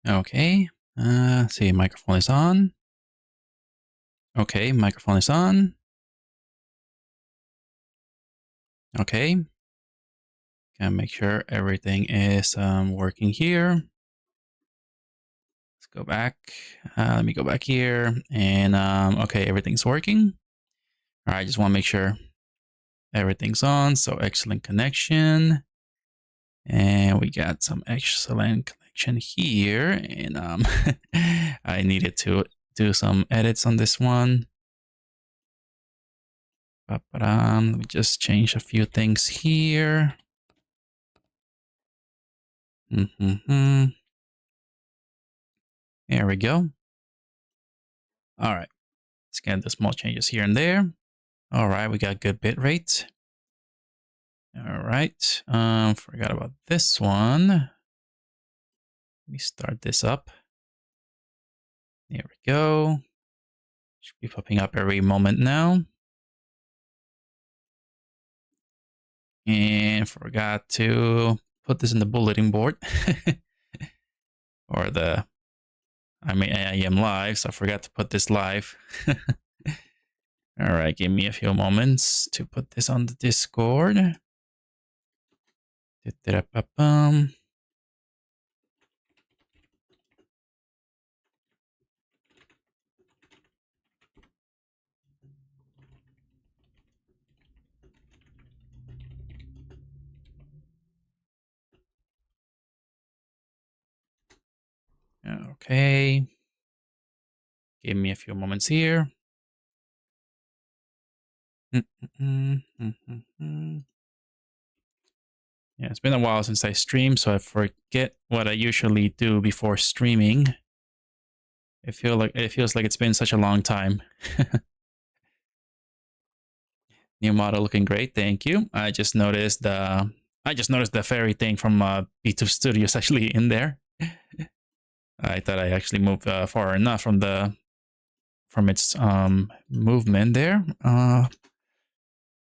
Okay. See, microphone is on. Okay, microphone is on. Okay. Gotta make sure everything is working here. Let's go back. Let me go back here. And okay, everything's working. All right, just want to make sure everything's on. So excellent connection. And we got some excellent connection here. And I needed to do some edits on this one. Let me just change a few things here. There we go. All right. Let's get the small changes here and there. All right, we got good bit rate. All right. Forgot about this one. Let me start this up. There we go. Should be popping up every moment now. And forgot to put this in the bulletin board. Or the, I am live, so I forgot to put this live. All right, give me a few moments to put this on the Discord. Okay. Give me a few moments here. Yeah, it's been a while since I streamed, so I forget what I usually do before streaming. It feels like it's been such a long time. New model looking great, thank you. I just noticed the fairy thing from VTuber Studios actually in there. I thought I actually moved far enough from its movement there. All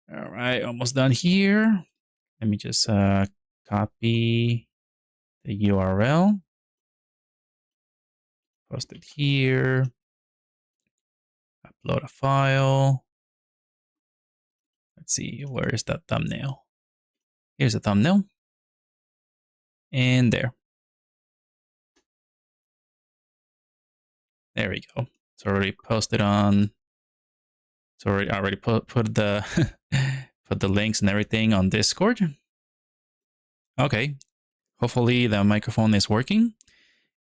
right, almost done here. Let me just copy the URL, post it here, upload a file. Let's see, where is that thumbnail? Here's the thumbnail. And there. There we go. It's already posted on. It's already put the put the links and everything on Discord. Okay. Hopefully the microphone is working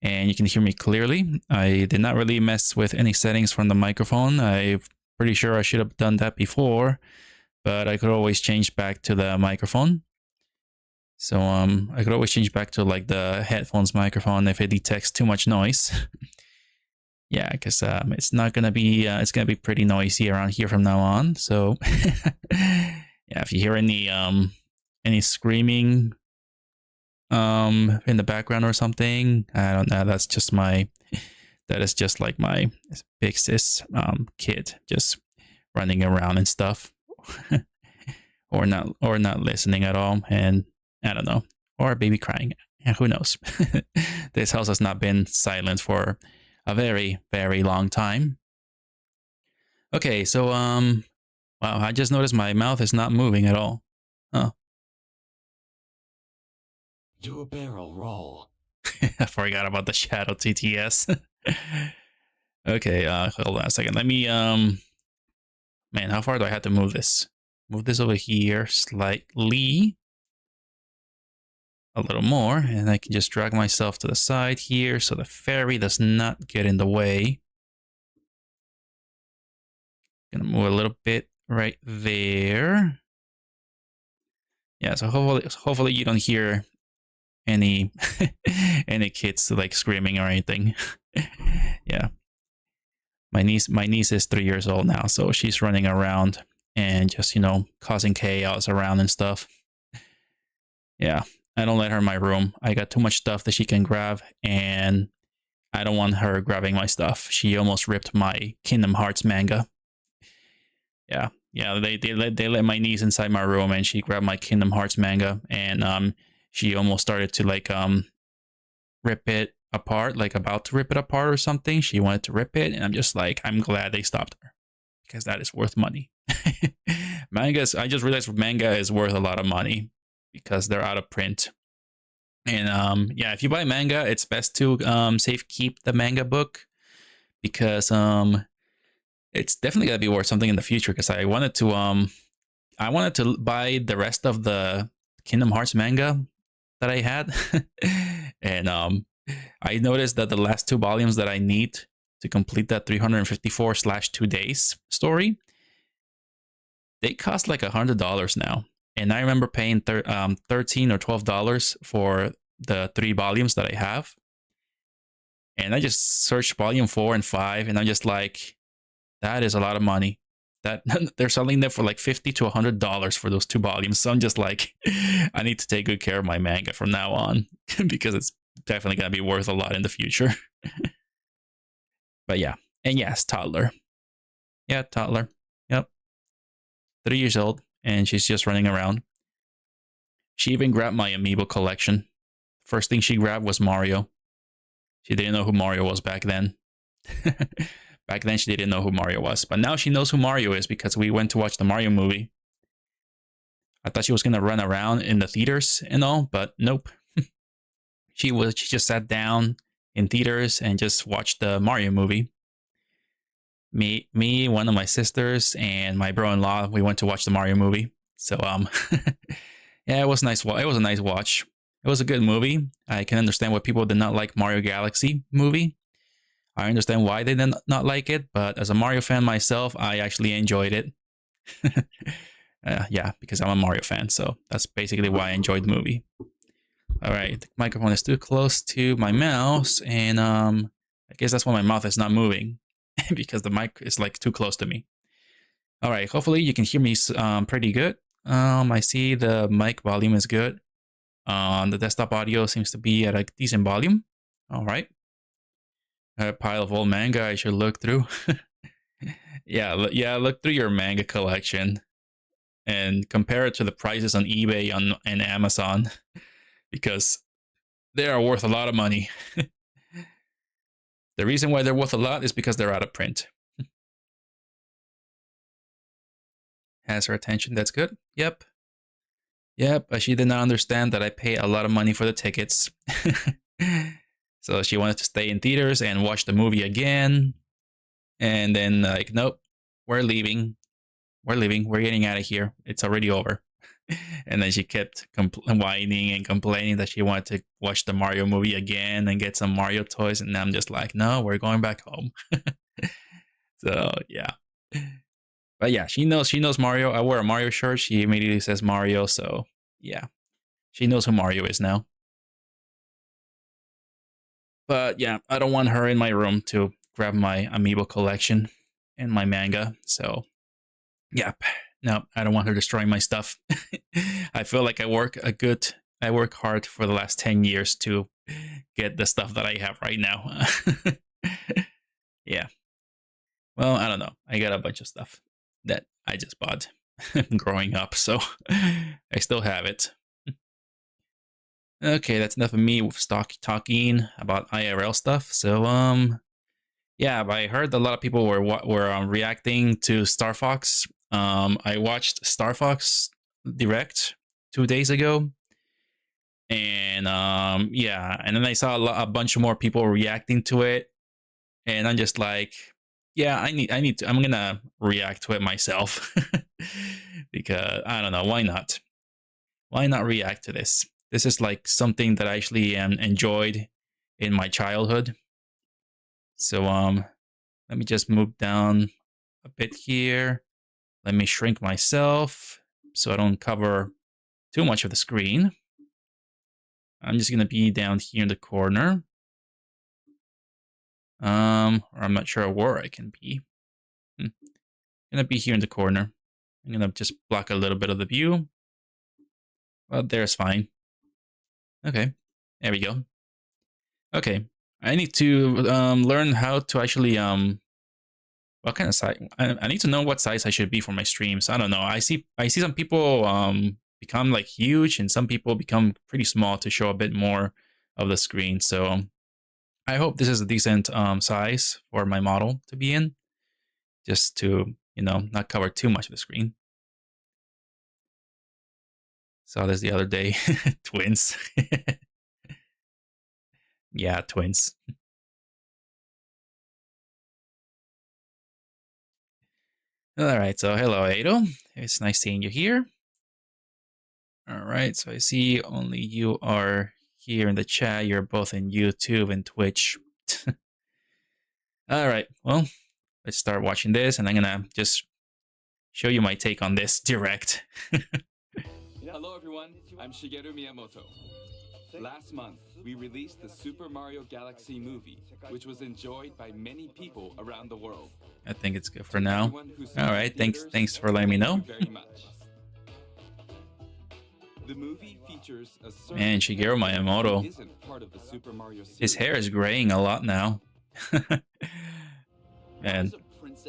and you can hear me clearly. I did not really mess with any settings from the microphone. I'm pretty sure I should have done that before, but I could always change back to the microphone. So I could always change back to like the headphones microphone if it detects too much noise. Yeah, because it's not gonna be it's gonna be pretty noisy around here from now on. So yeah, if you hear any screaming in the background or something, I don't know. That is just like my big sis kid just running around and stuff, or not listening at all, and I don't know, or a baby crying. Yeah, who knows? This house has not been silent for a very, very long time. Okay, so wow, I just noticed my mouth is not moving at all. Oh. Do a barrel roll. I forgot about the shadow TTS. Okay, hold on a second. Let me man, how far do I have to move this? Move this over here slightly. A little more, and I can just drag myself to the side here so the fairy does not get in the way. Gonna move a little bit right there. Yeah, so hopefully you don't hear any any kids like screaming or anything. Yeah. My niece is 3 years old now, so she's running around and just, causing chaos around and stuff. Yeah. I don't let her in my room. I got too much stuff that she can grab, and I don't want her grabbing my stuff. She almost ripped my Kingdom Hearts manga. Yeah, they let my niece inside my room, and she grabbed my Kingdom Hearts manga, and she almost started to like rip it apart, like about to rip it apart or something. She wanted to rip it, and I'm just like, I'm glad they stopped her because that is worth money. Mangas, I just realized manga is worth a lot of money because they're out of print. And yeah, if you buy manga, it's best to safe keep the manga book because it's definitely gonna be worth something in the future. Because I wanted to buy the rest of the Kingdom Hearts manga that I had, and I noticed that the last 2 volumes that I need to complete that 354/2 days story, they cost like $100 now. And I remember paying $13 or $12 for the 3 volumes that I have. And I just searched volume 4 and 5, and I'm just like, that is a lot of money. That they're selling them for like $50 to $100 for those 2 volumes. So I'm just like, I need to take good care of my manga from now on because it's definitely gonna be worth a lot in the future. But yeah, and yes, toddler. Yeah, toddler. Yep, 3 years old, and she's just running around. She even grabbed my amiibo collection. First thing she grabbed was Mario. She didn't know who Mario was back then. Back then, she didn't know who Mario was. But now she knows who Mario is because we went to watch the Mario movie. I thought she was going to run around in the theaters and all, but nope. She just sat down in theaters and just watched the Mario movie. Me, one of my sisters, and my bro-in-law, we went to watch the Mario movie. So yeah, it was nice. It was a nice watch. It was a good movie. I can understand why people did not like Mario Galaxy movie. I understand why they did not like it, but as a Mario fan myself, I actually enjoyed it. Yeah, because I'm a Mario fan, so that's basically why I enjoyed the movie. All right, the microphone is too close to my mouse, and I guess that's why my mouth is not moving because the mic is like too close to me. All right, hopefully you can hear me pretty good. I see the mic volume is good. The desktop audio seems to be at a decent volume. All right. A pile of old manga I should look through. Yeah, look through your manga collection and compare it to the prices on eBay and Amazon because they are worth a lot of money. The reason why they're worth a lot is because they're out of print. Has her attention, that's good. Yep, but she did not understand that I pay a lot of money for the tickets. So she wanted to stay in theaters and watch the movie again. And then like, nope, we're leaving. We're getting out of here. It's already over. And then she kept whining and complaining that she wanted to watch the Mario movie again and get some Mario toys. And I'm just like, no, we're going back home. So yeah. But yeah, she knows Mario. I wear a Mario shirt. She immediately says Mario. So yeah, she knows who Mario is now. But yeah, I don't want her in my room to grab my amiibo collection and my manga. So, yep. No, I don't want her destroying my stuff. I feel like I work hard for the last 10 years to get the stuff that I have right now. Yeah. Well, I don't know. I got a bunch of stuff that I just bought growing up, so I still have it. Okay, that's enough of me talking about IRL stuff. So, yeah, I heard a lot of people were reacting to StarFox. I watched StarFox Direct 2 days ago, and yeah, and then I saw a bunch of more people reacting to it, and I'm just like, yeah, I'm gonna react to it myself because I don't know, why not? Why not react to this? This is like something that I actually enjoyed in my childhood. So let me just move down a bit here. Let me shrink myself so I don't cover too much of the screen. I'm just gonna be down here in the corner. Or I'm not sure where I can be. I'm gonna be here in the corner. I'm gonna just block a little bit of the view. Well, there's fine. Okay, there we go. Okay, I need to learn how to actually what kind of size. I need to know what size I should be for my streams. I don't know. I see some people become like huge, and some people become pretty small to show a bit more of the screen. So I hope this is a decent size for my model to be in, just to, you know, not cover too much of the screen. Saw this the other day. Twins. Yeah, twins. All right, so hello, Ado. It's nice seeing you here. All right, so I see only you are here in the chat. You're both in YouTube and Twitch. All right, well, let's start watching this, and I'm gonna just show you my take on this direct. Hello everyone, I'm Shigeru Miyamoto. Last month, we released the Super Mario Galaxy movie, which was enjoyed by many people around the world. I think it's good for now. All right, thanks for letting me know. Very much. The movie features a Man, Shigeru Miyamoto. isn't part of the Super Mario series. His hair is graying a lot now. Man,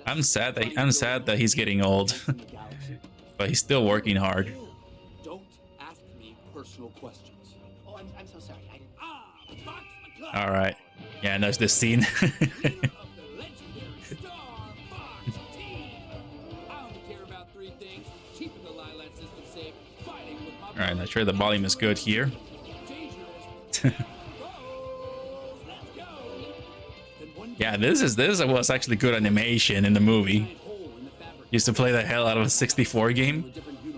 I'm sad that he's getting old, but he's still working hard. Don't ask me personal questions. Oh, I'm so sorry. I didn't. Fox McCloud. All right, yeah, and there's this scene. Leader of the legendary StarFox team. I only care about three things: keeping the Lilat system safe, fighting with my All right, I'm sure the volume is good here. Yeah, this was actually good animation in the movie. Used to play the hell out of a 64 game.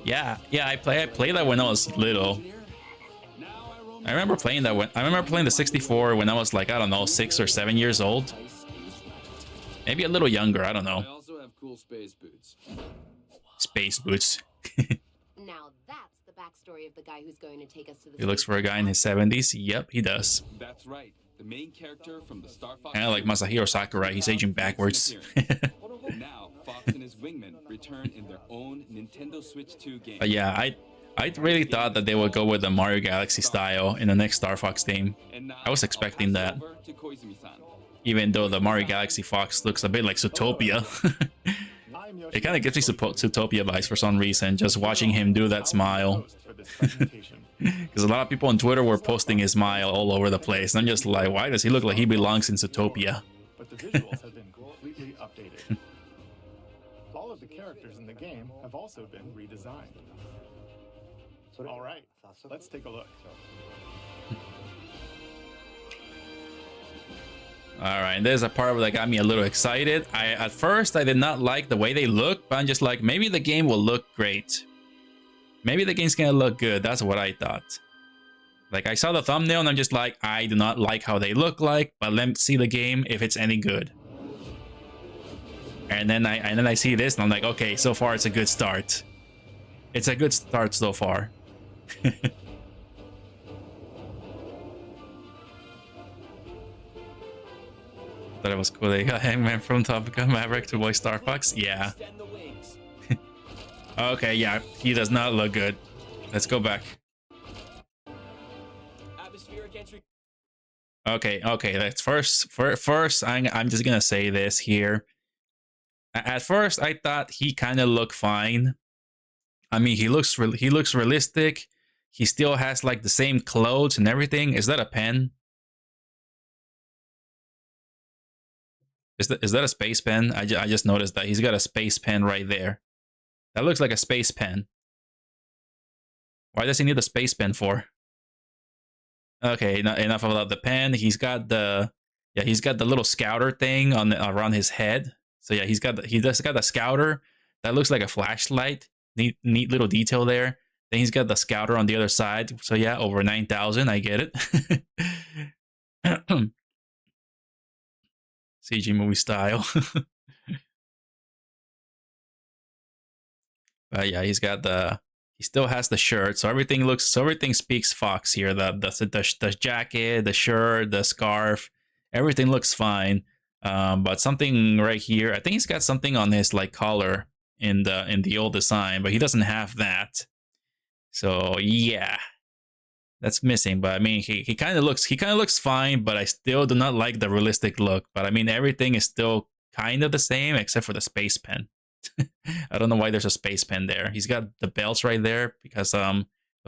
Yeah, I played that when I was little. I remember playing the 64 when I was like, I don't know, 6 or 7 years old. Maybe a little younger, I don't know. I also have cool space boots. Space boots. Now that's the backstory of the guy who's going to take us to the. He looks for a guy in his 70s. Yep, he does. That's right. The main character from the StarFox. Kind of like Masahiro Sakurai. He's aging backwards. Now, Fox and his wingmen return in their own Nintendo Switch 2 game. But yeah, I really thought that they would go with the Mario Galaxy style in the next Star Fox game. I was expecting that. Even though the Mario Galaxy Fox looks a bit like Zootopia. It kind of gives me Zootopia vibes for some reason, just watching him do that smile. Because a lot of people on Twitter were posting his smile all over the place. And I'm just like, why does he look like he belongs in Zootopia? But the visuals have been completely updated. All of the characters in the game have also been redesigned. All right, let's take a look. All right, there's a part that got me a little excited. At first, I did not like the way they look, but I'm just like, maybe the game will look great. Maybe the game's gonna look good. That's what I thought. Like, I saw the thumbnail and I'm just like, I do not like how they look like, but let me see the game if it's any good. And then I see this and I'm like, okay, so far it's a good start. It's a good start so far. Thought it was cool. They got Hangman from Top Gun Maverick to voice Star Fox. Yeah. Okay, yeah, he does not look good. Let's go back. Okay, let's first I'm just gonna say this here. At first, I thought he kind of looked fine. I mean, he looks realistic. He still has like the same clothes and everything. Is that a pen? Is that a space pen? I just noticed that he's got a space pen right there. That looks like a space pen. Why does he need a space pen for? Okay, enough about the pen. He's got the little scouter thing on around his head. So yeah, he just got the scouter that looks like a flashlight. Neat little detail there. Then he's got the scouter on the other side. So yeah, over 9,000. I get it. CG movie style. But yeah, he still has the shirt, so everything speaks Fox here. The jacket, the shirt, the scarf, everything looks fine. But something right here, I think he's got something on his like collar in the old design, but he doesn't have that. So yeah, that's missing. But I mean, he kind of looks fine, but I still do not like the realistic look. But I mean, everything is still kind of the same except for the space pen. I don't know why there's a space pen there. He's got the belts right there because of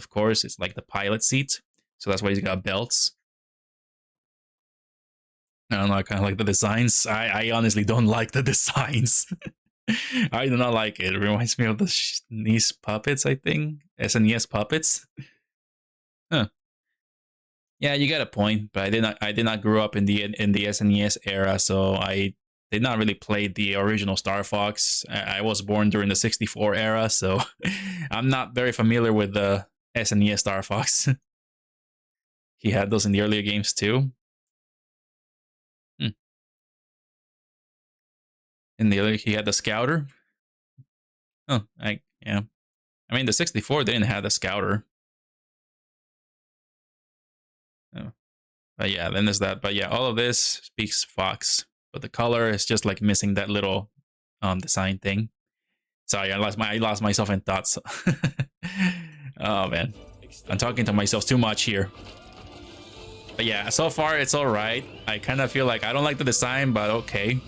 course it's like the pilot seat, so that's why he's got belts. I don't know, I kind of like the designs. I honestly don't like the designs. I do not like it. It reminds me of the SNES puppets, I think. SNES puppets. Huh. Yeah, you got a point, but I did not grow up in the SNES era, so I did not really play the original Star Fox. I was born during the 64 era, so I'm not very familiar with the SNES Star Fox. He had those in the earlier games too. In the other, he had the Scouter. Oh, yeah. I mean, the 64 didn't have the Scouter. Oh. But yeah, then there's that. But yeah, all of this speaks Fox, but the color is just like missing that little design thing. Sorry, I lost myself in thoughts. Oh man, I'm talking to myself too much here. But yeah, so far it's all right. I kind of feel like I don't like the design, but okay.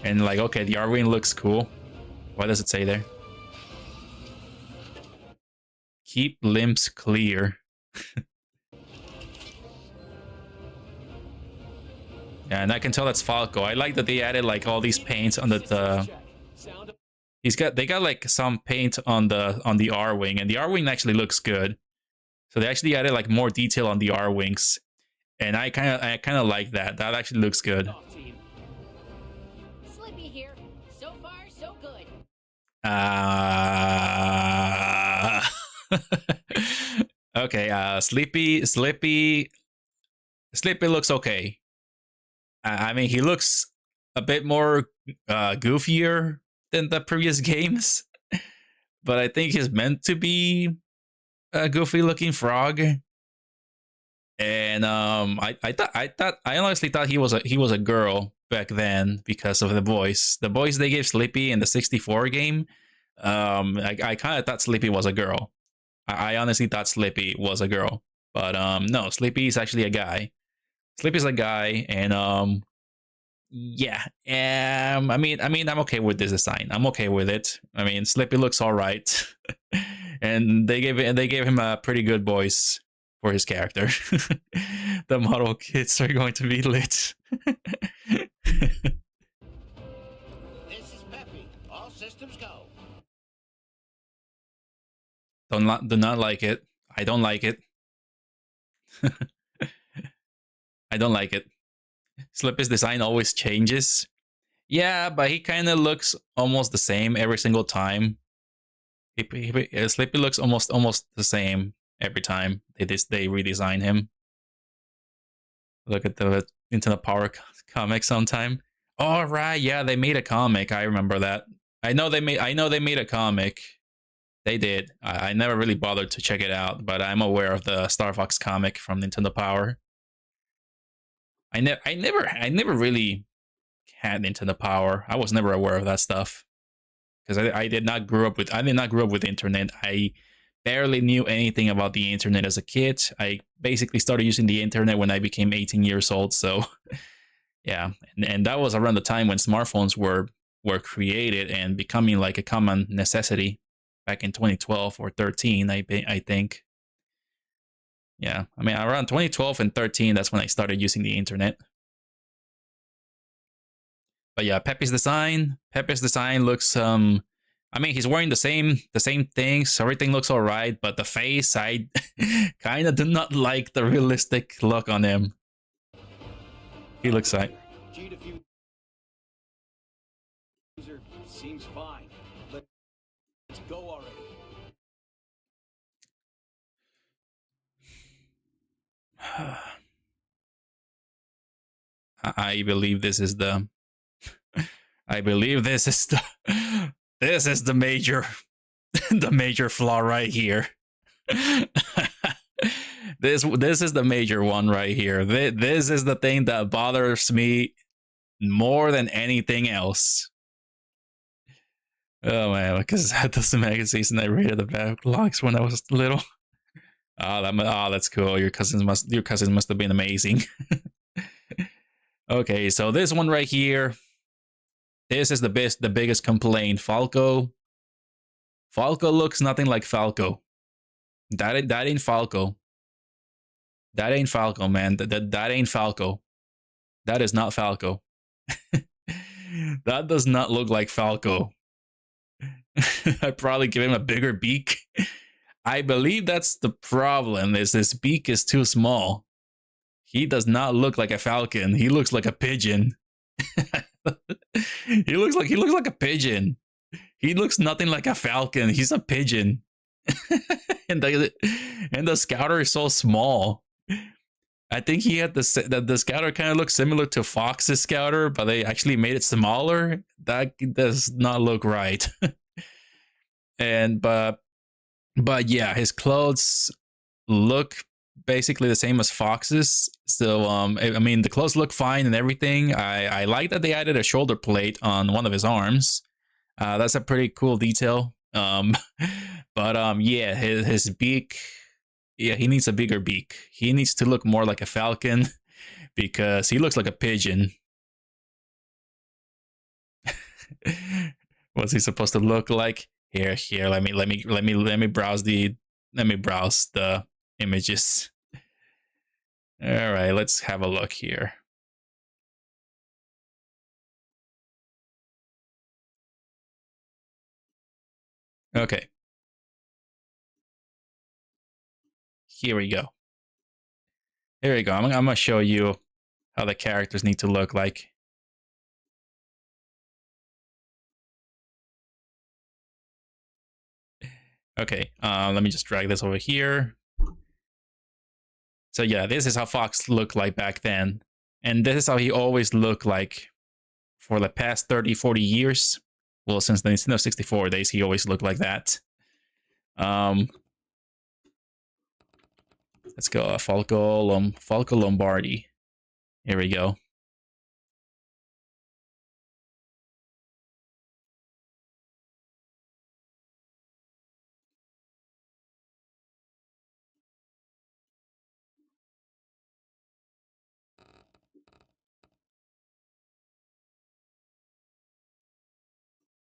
And like, okay, the R-Wing looks cool. What does it say there? Keep limbs clear. Yeah, and I can tell that's Falco. I like that they added like all these paints on the they got like some paint on the R-Wing, and the R-Wing actually looks good. So they actually added like more detail on the R-Wings. And I kind of like that. That actually looks good. Slippy here. So far, so good. Okay, Slippy looks okay. I mean, he looks a bit more goofier than the previous games, but I think he's meant to be a goofy looking frog. And I honestly thought he was a girl back then because of the voice. The voice they gave Slippy in the 64 game. I kind of thought Slippy was a girl. I honestly thought Slippy was a girl, but no, Slippy is actually a guy. Slippy's a guy, and yeah. I mean, I'm okay with this design. I'm okay with it. I mean, Slippy looks all right, and they gave him a pretty good voice for his character. The model kits are going to be lit. This is Peppy. All systems go. Do not like it. I don't like it. I don't like it. Slippy's design always changes. Yeah, but he kind of looks almost the same every single time. Slippy looks almost the same every time they redesign him. Look at the Into the Power comic sometime. Oh right, yeah, they made a comic. I remember that. I know they made a comic. They did. I never really bothered to check it out, but I'm aware of the StarFox comic from Nintendo Power. I never really had Nintendo Power. I was never aware of that stuff because I did not grow up with the internet. I barely knew anything about the internet as a kid. I basically started using the internet when I became 18 years old. So yeah, and that was around the time when smartphones were created and becoming like a common necessity back in 2012 or 13, I think. Yeah, I mean, around 2012 and 13, that's when I started using the internet. But yeah, Pepe's design looks, I mean, he's wearing the same things. So everything looks all right, but the face, I kind of do not like the realistic look on him. He looks like... Seems fine. Let's go already. I believe this is the this is the major the major flaw right here. This is the major one right here. This is the thing that bothers me more than anything else. Oh man, because that's the magazines and I rated the backlogs when I was little. That's cool. Your cousins must have been amazing. Okay, so this one right here. This is the biggest complaint. Falco looks nothing like Falco. That ain't Falco. That ain't Falco, man. That ain't Falco. That is not Falco. That does not look like Falco. I'd probably give him a bigger beak. I believe that's the problem, is his beak is too small. He does not look like a falcon. He looks like a pigeon. he looks like a pigeon. He looks nothing like a falcon. He's a pigeon. and the scouter is so small. I think he had the scouter kind of looks similar to Fox's scouter, but they actually made it smaller. That does not look right. But yeah, his clothes look basically the same as Fox's. So I mean, the clothes look fine and everything. I like that they added a shoulder plate on one of his arms. That's a pretty cool detail. But yeah, his beak. Yeah, he needs a bigger beak. He needs to look more like a falcon because he looks like a pigeon. What's he supposed to look like? Here, let me browse the images. All right, let's have a look here. Okay. Here we go. Here we go. I'm gonna show you how the characters need to look like. Okay, let me just drag this over here. So yeah, this is how Fox looked like back then. And this is how he always looked like for the past 30, 40 years. Well, since the Nintendo 64 days, he always looked like that. Let's go, Falco Lombardi. Here we go.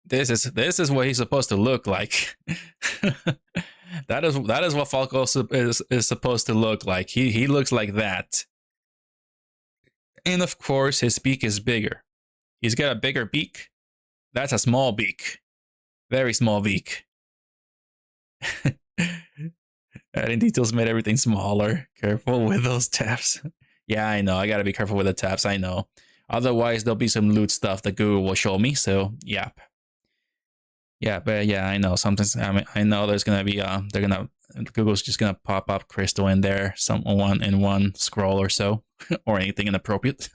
This is what he's supposed to look like. that is what Falco is supposed to look like. He looks like that. And of course, his beak is bigger. He's got a bigger beak. That's a small beak. Very small beak. Adding details made everything smaller. Careful with those tabs. Yeah, I know. I gotta be careful with the tabs. I know. Otherwise, there'll be some loot stuff that Google will show me. So, yeah. Yeah, but yeah, I know. Sometimes I know there's gonna be Google's just gonna pop up crystal in there, one scroll or so, or anything inappropriate.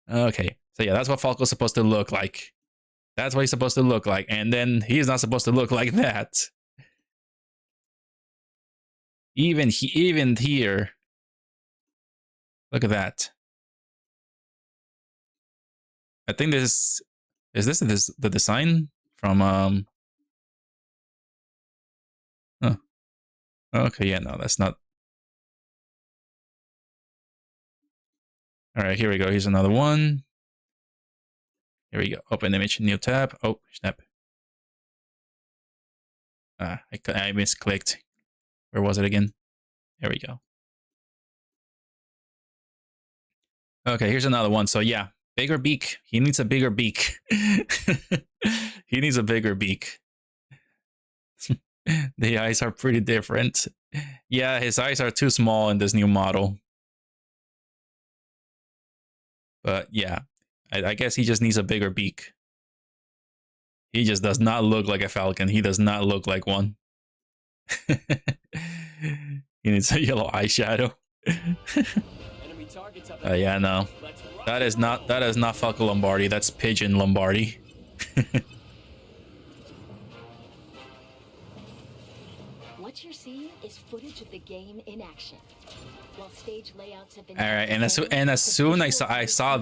Okay, so yeah, that's what Falco's supposed to look like. That's what he's supposed to look like, and then he's not supposed to look like that. Even here, look at that. I think this is the design from oh. Okay, yeah, no, that's not. All right, here we go. Here's another one. Here we go. Open image, new tab. Oh, snap. I misclicked. Where was it again? There we go. Okay, here's another one. So yeah, bigger beak. He needs a bigger beak. He needs a bigger beak. The eyes are pretty different. Yeah, his eyes are too small in this new model. But yeah, I guess he just needs a bigger beak. He just does not look like a falcon. He does not look like one. He needs a yellow eyeshadow. Yeah, no. That is not Falco Lombardi. That's Pigeon Lombardi. What you're seeing is footage of the game in action. While stage layouts have been all right, and as soon as I saw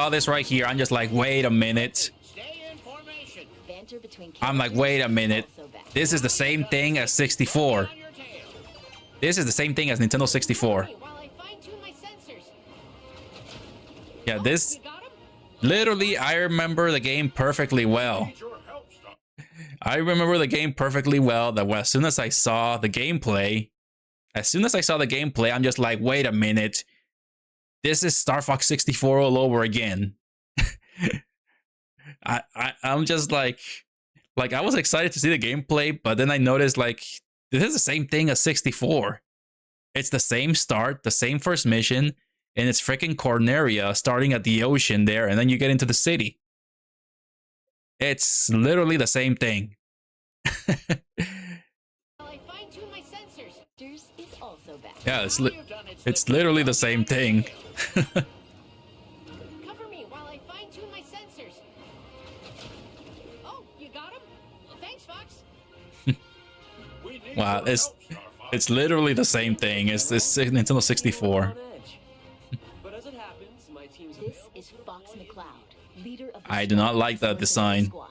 this right here, I'm just like, wait a minute. I'm like, wait a minute. This is the same thing as 64. This is the same thing as Nintendo 64. Yeah, this literally, I remember the game perfectly well. I remember the game perfectly well. That as soon as I saw the gameplay, I'm just like, wait a minute. this is Star Fox 64 all over again. I'm just like I was excited to see the gameplay, but then I noticed like this is the same thing as 64. It's the same start, the same first mission, and it's freaking Corneria starting at the ocean there, and then you get into the city. It's literally the same thing. I fine-tune my sensors. Is also back. Yeah, it's literally the same thing. Cover me while I fine-tune my sensors. Oh, you got him? Thanks, Fox. Wow, it's literally the same thing. It's Nintendo 64. But as it happens, my team's This is Fox McCloud, leader of the I do not like that design. Squad.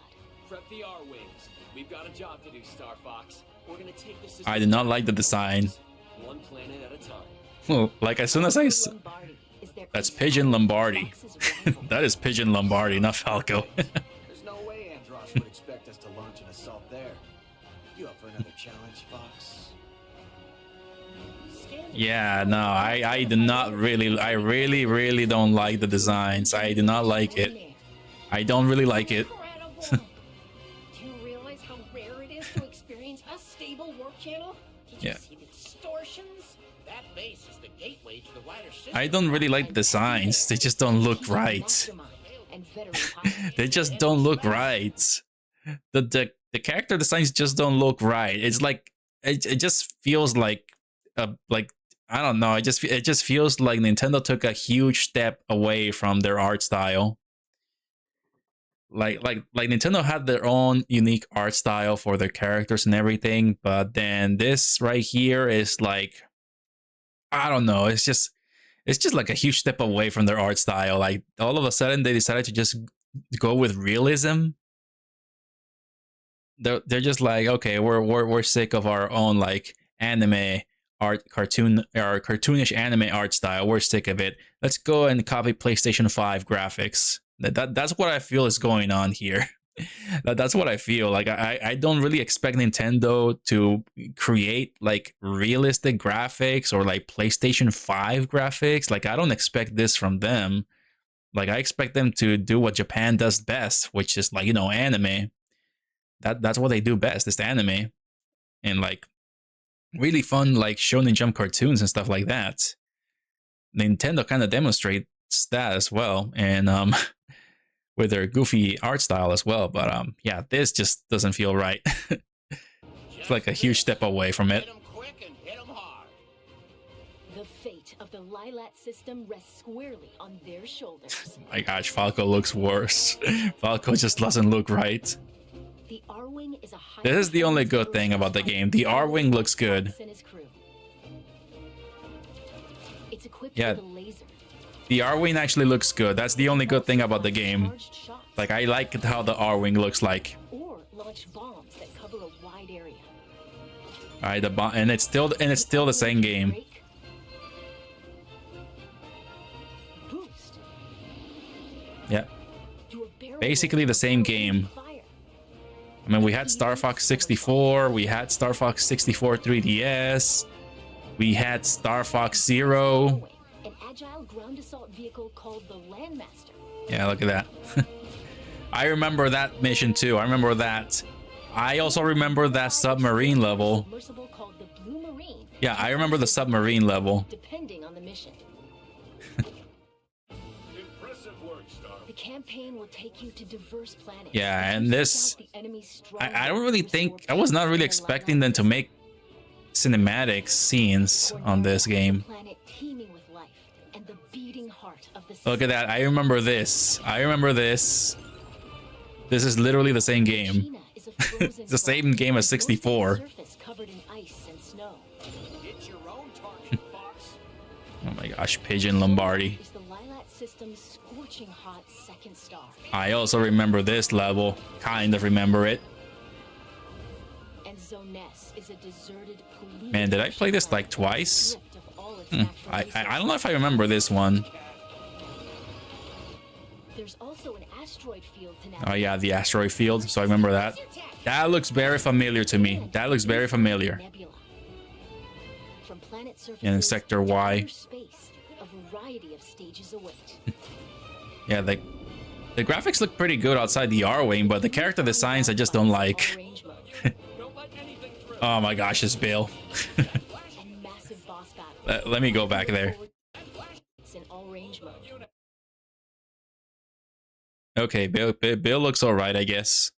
prep the R-Wings. We've got a job to do, StarFox. We're gonna take this. I do not like the design. One planet at a time. Well, like as soon as I Lombardi is their that's ace, Pigeon Lombardi. Fox's rival. That is Pigeon Lombardi, not Falco. There's no way Andross would expect us to launch an assault there. You up for another challenge, Fox? Yeah, no, I do not really, I really don't like the designs. I do not like it. I don't really like it. Incredible. Do you realize how rare it is to experience a stable warp channel? Did you Yeah. see the distortions? That base is the gateway to the wider system. I don't really like the designs. They just don't look right. Mastermind and veteran pilots. They just don't look right. The character designs just don't look right. It's like it just feels like I don't know. It just feels like Nintendo took a huge step away from their art style. Like Nintendo had their own unique art style for their characters and everything, but then this right here is like, I don't know. It's just like a huge step away from their art style. Like all of a sudden they decided to just go with realism. They're just like, okay, we're sick of our own like anime art, cartoonish anime art style. We're sick of it. Let's go and copy PlayStation 5 graphics. That's what I feel is going on here. That's what I feel. Like I don't really expect Nintendo to create like realistic graphics or like PlayStation 5 graphics. Like I don't expect this from them. Like I expect them to do what Japan does best, which is like, you know, anime. That's what they do best, is anime. And like really fun like Shonen Jump cartoons and stuff like that. Nintendo kind of demonstrates that as well, and with their goofy art style as well. But yeah, this just doesn't feel right. It's like a huge step away from it. Hit 'em quick and hit 'em hard. The fate of the Lilat system rests squarely on their shoulders. My gosh, Falco looks worse. Falco just doesn't look right. The R-Wing is a This is the only good thing about the game. The R-Wing looks good. It's equipped Yeah. with a laser. The R-Wing actually looks good. That's the only good thing about the game. Charged shots, Like I like how the R-Wing looks like. or launch bombs that cover a wide area. Alright, the bomb, and it's still the same game. Break. Boost. Yeah. Do a barrel Basically the same game. fire. I mean, we had StarFox 64, we had StarFox 64 3DS, we had StarFox Zero. An agile ground assault vehicle called the Landmaster. Yeah, look at that. I remember that mission too. I remember that. I also remember that submarine level. Submersible called the Blue Marine. Yeah, I remember the submarine level. Depending on the mission. Impressive work, Star. The campaign will take you to diverse planets. Yeah, and this, Seek out the enemy's strong I don't really think, resource I was not really and expecting Lilat them to system. make cinematic scenes on this game. Planet teeming with life and the beating heart of the Look at that. I remember this. I remember this. This is literally the same game. China is a frozen It's the same planet, game as most of the 64. surface covered in ice and snow. It's your own target, Fox. Oh my gosh, Pigeon Lombardi. Is the Lilat system's scorching hot second star. I also remember this level. Kind of remember it. And Zoness is a deserted, polluted Man, did I play this like planet twice? stripped of all its natural I don't know if I remember this one. There's also an asteroid field to Oh yeah, the asteroid field. So I remember that. That looks very familiar to me. That looks very familiar. Nebula. From planet In surfaces Sector to Y. outer space, a variety of stages await. Yeah, the graphics look pretty good outside the R wing, but the character designs I just don't like. Oh my gosh, it's Bill. Let me go back there. Okay, Bill looks alright, I guess.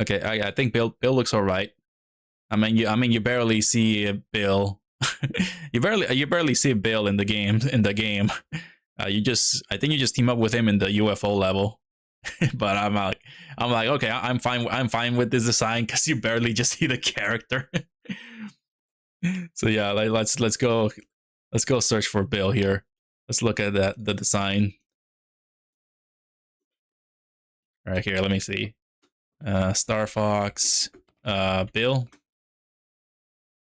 Okay, I think Bill looks alright. I mean you barely see Bill. you barely see Bill in the game. I think you just team up with him in the UFO level. But I'm like okay, I'm fine with this design because you barely just see the character. So yeah, let's go search for Bill here. Let's look at the design. Right here, let me see. StarFox Bill.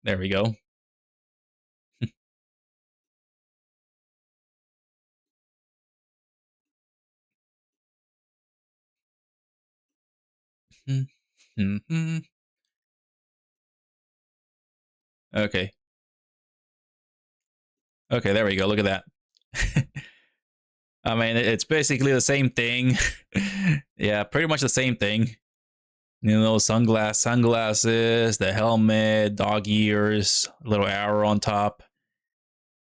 There we go. Okay. Okay, there we go. Look at that. I mean, it's basically the same thing. Yeah, pretty much the same thing. You know, sunglasses, the helmet, dog ears, a little arrow on top.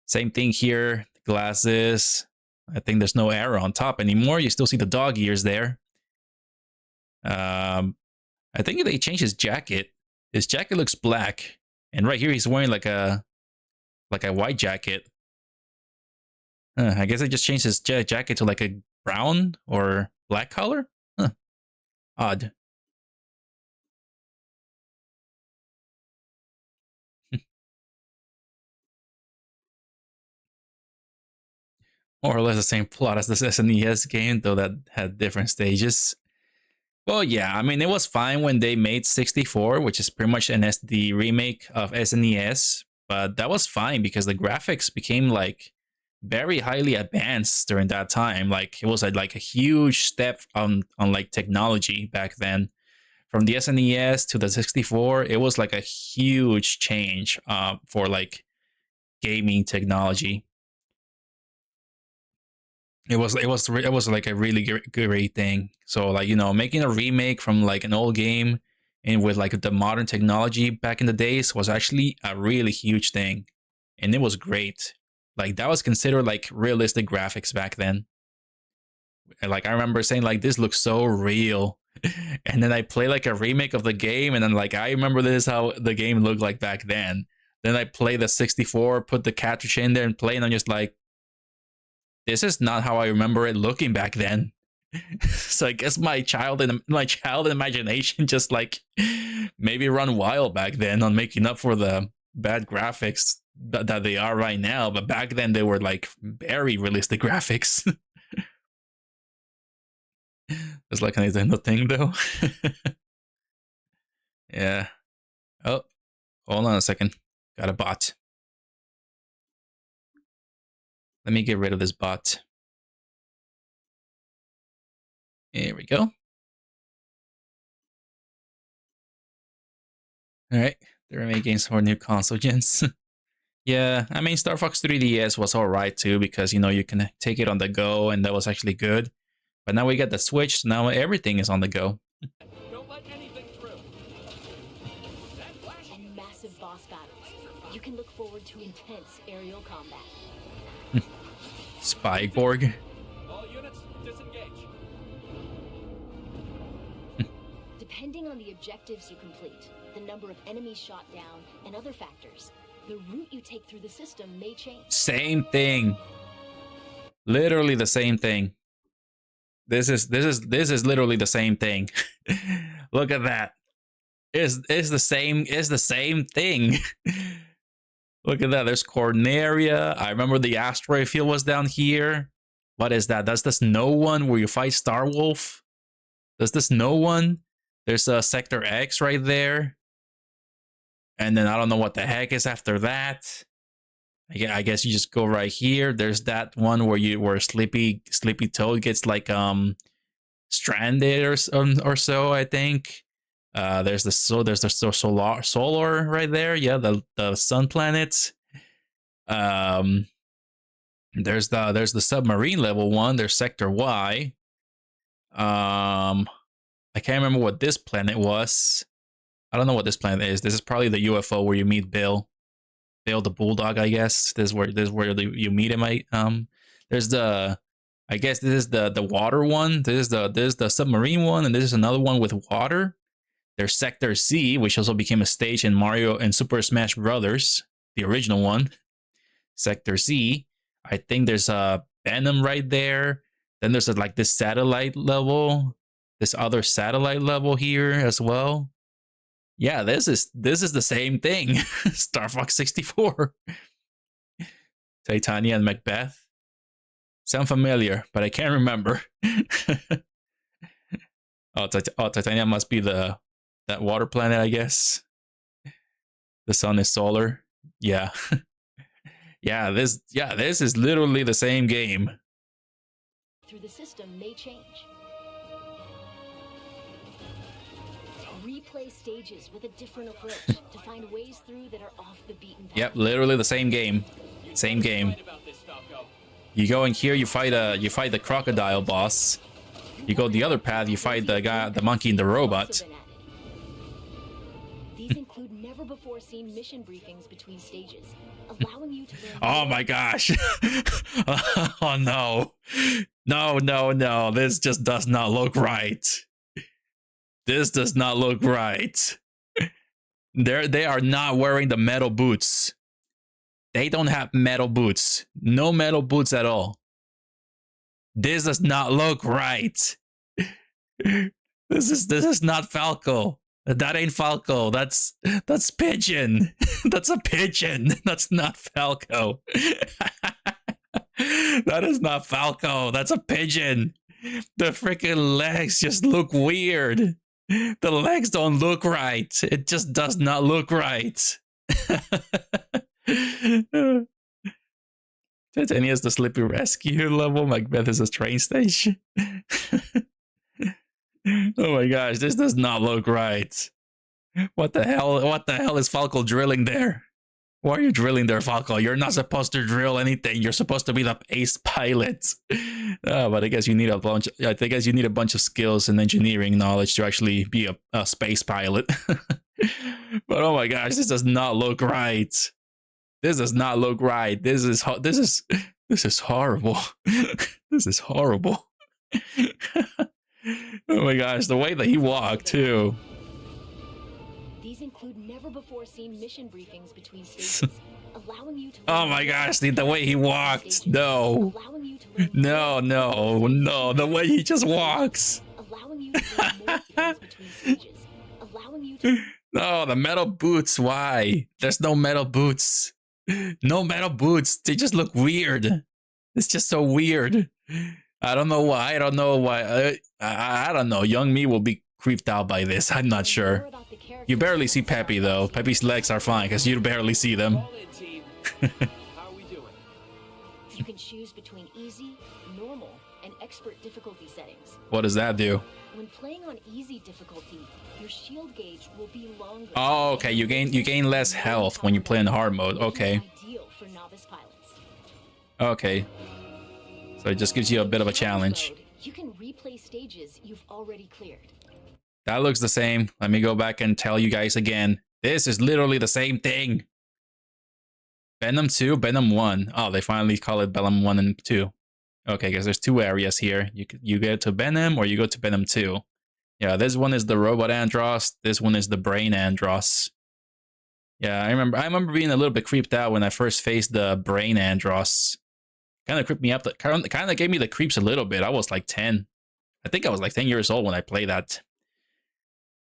Same thing here, glasses. I think there's no arrow on top anymore. You still see the dog ears there. I think they changed his jacket. His jacket looks black, and right here he's wearing like a white jacket. I guess they just changed his jacket to like a brown or black color. Huh. Odd. More or less the same plot as this SNES game, though that had different stages. Well, yeah, I mean, it was fine when they made 64, which is pretty much an SD remake of SNES, but that was fine because the graphics became like very highly advanced during that time. Like it was like a huge step on like technology back then. From the SNES to the 64, it was like a huge change for like gaming technology. It was like a really great thing. So like, you know, making a remake from like an old game and with like the modern technology back in the days was actually a really huge thing, and it was great. Like that was considered like realistic graphics back then. And like I remember saying like, this looks so real. And then I play like a remake of the game, and then like I remember this is how the game looked like back then. Then I play the 64, put the cartridge in there and play, and I'm just like, this is not how I remember it looking back then. So I guess my child imagination just like maybe run wild back then on making up for the bad graphics that they are right now. But back then they were like very realistic graphics. It's like a Nintendo thing though. Yeah. Oh, hold on a second. Got a bot. Let me get rid of this bot. Here we go. Alright, they're making some more new console gens. Yeah, I mean, StarFox 3DS was alright too, because, you know, you can take it on the go, and that was actually good. But now we got the Switch, so now everything is on the go. Don't let anything through. And massive boss battles. You can look forward to intense aerial combat. Spyborg. All units, disengage. Depending on the objectives you complete, the number of enemies shot down, and other factors, the route you take through the system may change. Same thing. Literally the same thing. This is literally the same thing. Look at that. It's the same thing. Look at that. There's Corneria. I remember the asteroid field was down here. What is that? That's the snow one where you fight Star Wolf. That's the snow one. There's a Sector X right there. And then I don't know what the heck is after that. I guess you just go right here. There's that one where Sleepy Toad gets like stranded or so, I think. There's the solar right there. Yeah, the sun planets. There's the submarine level one. There's Sector Y. I can't remember what this planet was. I don't know what this planet is. This is probably the UFO where you meet Bill. Bill the Bulldog, I guess. This is where you meet him. There's the, I guess this is the water one. This is the submarine one, and this is another one with water. There's Sector C, which also became a stage in Mario and Super Smash Brothers, the original one. Sector C. I think there's a Venom right there. Then there's like this satellite level, this other satellite level here as well. Yeah, this is the same thing. StarFox 64. Titania and Macbeth. Sound familiar, but I can't remember. Titania must be that water planet, I guess. The sun is solar. Yeah. This is literally the same game. Through the system may change. Replay stages with a different approach to find ways through that are off the beaten path. Yep, literally the same game. Same game. You go in here, you fight the crocodile boss. You go the other path, you fight the monkey and the robot. These include never before seen mission briefings between stages, allowing you to learn. Oh my gosh. Oh no. No. This just does not look right. This does not look right. They are not wearing the metal boots. They don't have metal boots. No metal boots at all. This does not look right. This is not Falco. That ain't Falco. That's Pigeon. That's a pigeon. That's not Falco. That is not Falco. That's a pigeon. The freaking legs just look weird. The legs don't look right. It just does not look right. Titania is the Slippy Rescue level. Macbeth is a train station. Oh my gosh, this does not look right. What the hell? What the hell is Falco drilling there? Why are you drilling there, Falco? You're not supposed to drill anything. You're supposed to be the ace pilot. But I guess you need a bunch. I guess you need a bunch of skills and engineering knowledge to actually be a space pilot. But oh my gosh, this does not look right. This does not look right. This is horrible. This is horrible. Oh my gosh, the way that he walked too. These include never before seen mission briefings between stages, allowing you to. Oh my gosh, the way he walked. No. No, the way he just walks. Allowing you to learn more things between stages, allowing you to. No, the metal boots. Why? There's no metal boots. No metal boots. They just look weird. It's just so weird. I don't know why. I don't know. Young me will be creeped out by this. I'm not sure. You barely see Peppy though. Peppy's legs are fine because you barely see them. How are we doing? You can choose between easy, normal, and expert difficulty settings. What does that do? When playing on easy difficulty, your shield gauge will be longer. Oh, okay. You gain less health when you play in hard mode. Okay. Ideal for novice pilots. Okay. So it just gives you a bit of a challenge. You can replay stages you've already cleared. That looks the same. Let me go back and tell you guys again. This is literally the same thing. Venom 2, Venom 1. Oh, they finally call it Venom 1 and 2. Okay, because there's two areas here. You go to Venom or you go to Venom 2. Yeah, this one is the robot Andross. This one is the brain Andross. Yeah, I remember being a little bit creeped out when I first faced the brain Andross. Kind of creeped me up. Kind of gave me the creeps a little bit. I was like 10. I think I was like 10 years old when I played that.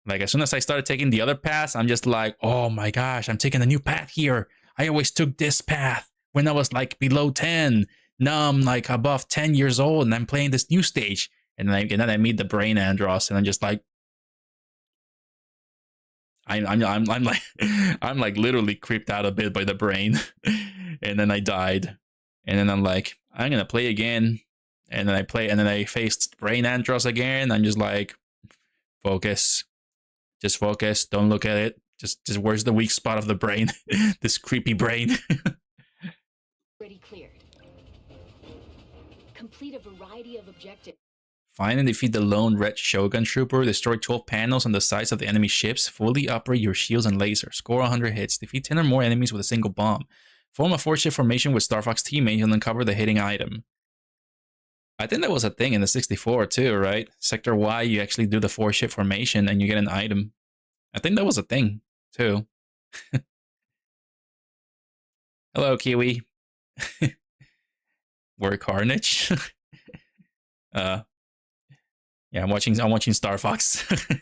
Like, as soon as I started taking the other paths, I'm just like, oh my gosh, I'm taking a new path here. I always took this path when I was like below 10. Now I'm like above 10 years old and I'm playing this new stage. And then I meet the brain Andross and I'm just like, I'm like literally creeped out a bit by the brain. And then I died. And then I'm like, I'm gonna play again. And then I play, and then I faced brain Andross again. I'm just like, focus. Just focus. Don't look at it. Just where's the weak spot of the brain? This creepy brain. already cleared. Complete a variety of objectives. Find and defeat the lone red Shogun Trooper. Destroy 12 panels on the sides of the enemy ships. Fully operate your shields and lasers. Score 100 hits. Defeat 10 or more enemies with a single bomb. Form a 4-ship formation with StarFox teammates and uncover the hitting item. I think that was a thing in the 64 too, right? Sector Y, you actually do the 4-ship formation and you get an item. I think that was a thing too. Hello, Kiwi. War Carnage. Yeah, I'm watching StarFox.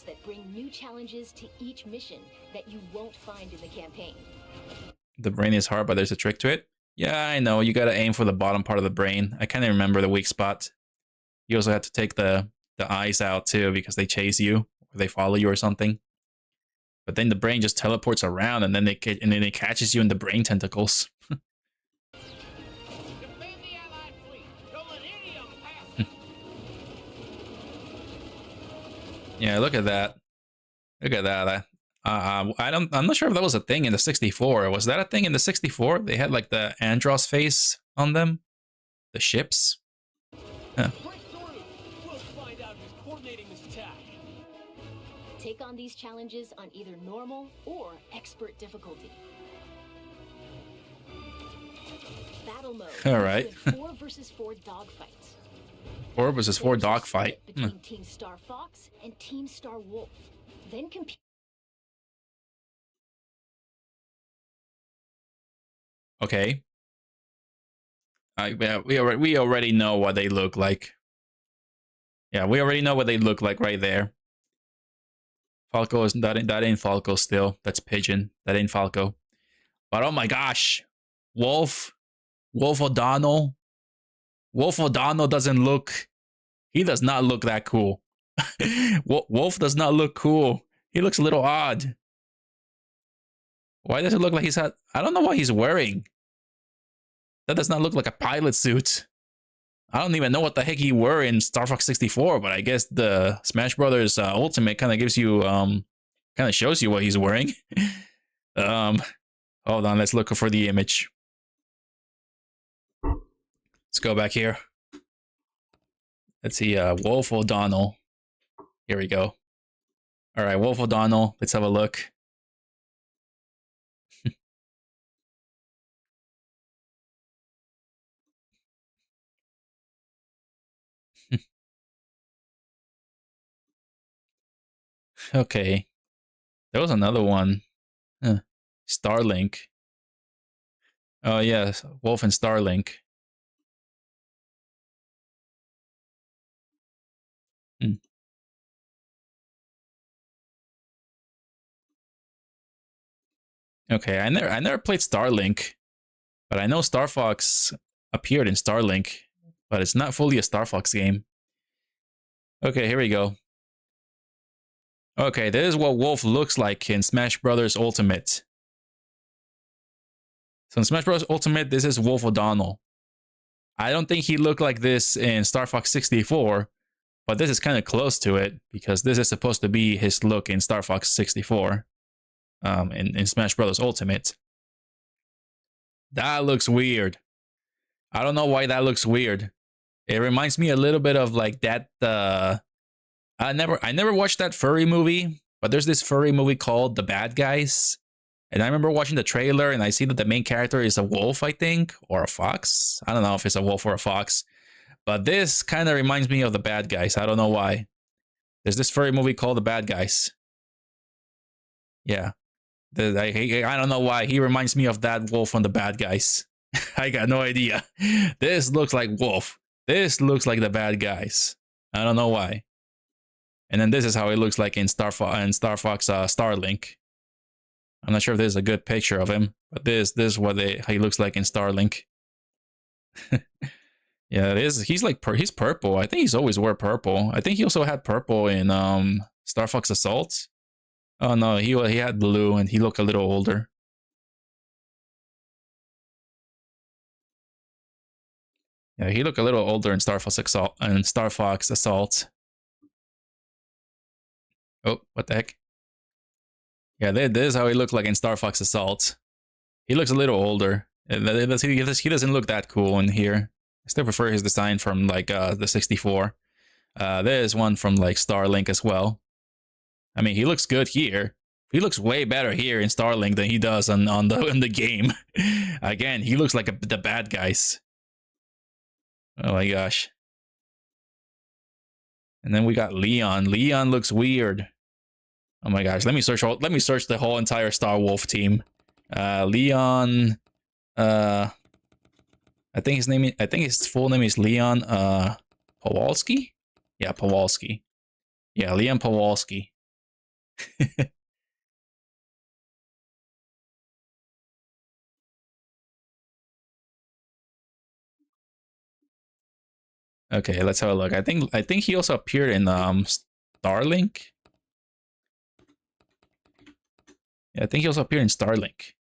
That bring new challenges to each mission that you won't find in the campaign. The brain is hard, but there's a trick to it. Yeah, I know. You gotta aim for the bottom part of the brain. I kind of remember the weak spot. You also have to take the eyes out too because they chase you or they follow you or something. But then the brain just teleports around and then it catches you in the brain tentacles. Yeah, look at that. Look at that. I'm not sure if that was a thing in the 64. Was that a thing in the 64? They had like the Andros face on them, the ships. Huh. Take on these challenges on either normal or expert difficulty. Battle mode. All right. 4 versus 4 dogfights. 4 versus 4 dogfight. Between Team StarFox and Team Star Wolf. Then compete. Okay. Yeah, we already know what they look like. Yeah, we already know what they look like right there. Falco is that ain't Falco still. That's Pigeon. That ain't Falco. But oh my gosh, Wolf O'Donnell. Wolf O'Donnell doesn't look. He does not look that cool. Wolf does not look cool. He looks a little odd. Why does it look like he's had? I don't know what he's wearing. That does not look like a pilot suit. I don't even know what the heck he wore in StarFox 64, but I guess the Smash Brothers Ultimate kind of gives you, kind of shows you what he's wearing. Hold on, let's look for the image. Let's go back here. Let's see, Wolf O'Donnell. Here we go. All right, Wolf O'Donnell. Let's have a look. Okay. There was another one. Starlink. Oh, yes. Wolf and Starlink. Okay, I never played Starlink, but I know StarFox appeared in Starlink, but it's not fully a StarFox game. Okay, here we go. Okay, this is what Wolf looks like in Smash Brothers Ultimate. So in Smash Bros. Ultimate, this is Wolf O'Donnell. I don't think he looked like this in StarFox 64, but this is kind of close to it because this is supposed to be his look in StarFox 64. In Smash Bros. Ultimate. That looks weird. I don't know why that looks weird. It reminds me a little bit of like that. I never watched that furry movie, but there's this furry movie called The Bad Guys, and I remember watching the trailer and I see that the main character is a wolf, I think, or a fox. I don't know if it's a wolf or a fox, but this kind of reminds me of The Bad Guys. I don't know why. There's this furry movie called The Bad Guys. Yeah. I don't know why. He reminds me of that wolf from The Bad Guys. I got no idea. This looks like Wolf. This looks like The Bad Guys. I don't know why. And then this is how it looks like in StarFox Starlink. I'm not sure if this is a good picture of him, but this is what how he looks like in Starlink. Yeah, it is. He's like he's purple. I think he's always wore purple. I think he also had purple in StarFox Assault. Oh no, he had blue and he looked a little older. Yeah, he looked a little older in StarFox Assault. Oh, what the heck? Yeah, this is how he looked like in StarFox Assault. He looks a little older. He doesn't look that cool in here. I still prefer his design from like the 64. There's one from like Starlink as well. I mean, he looks good here. He looks way better here in Starlink than he does in the game. Again, he looks like the bad guys. Oh my gosh. And then we got Leon. Leon looks weird. Oh my gosh, let me search the whole entire Star Wolf team. Leon, I think his full name is Leon Pawalski? Yeah, Pawalski. Yeah, Leon Pawalski. Okay, let's have a look. I think he also appeared in Starlink. Yeah, I think he also appeared in Starlink.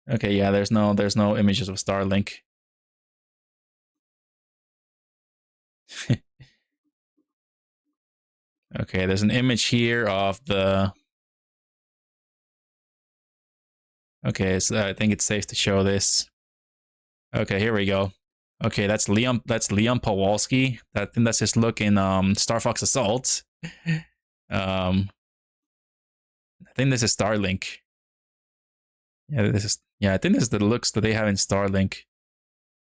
Okay, yeah, there's no images of Starlink. Okay, there's an image here of the. Okay, so I think it's safe to show this. Okay, here we go. Okay, that's Leon Pawalski. I think that's his look in StarFox Assault. I think this is Starlink. Yeah, I think this is the looks that they have in Starlink.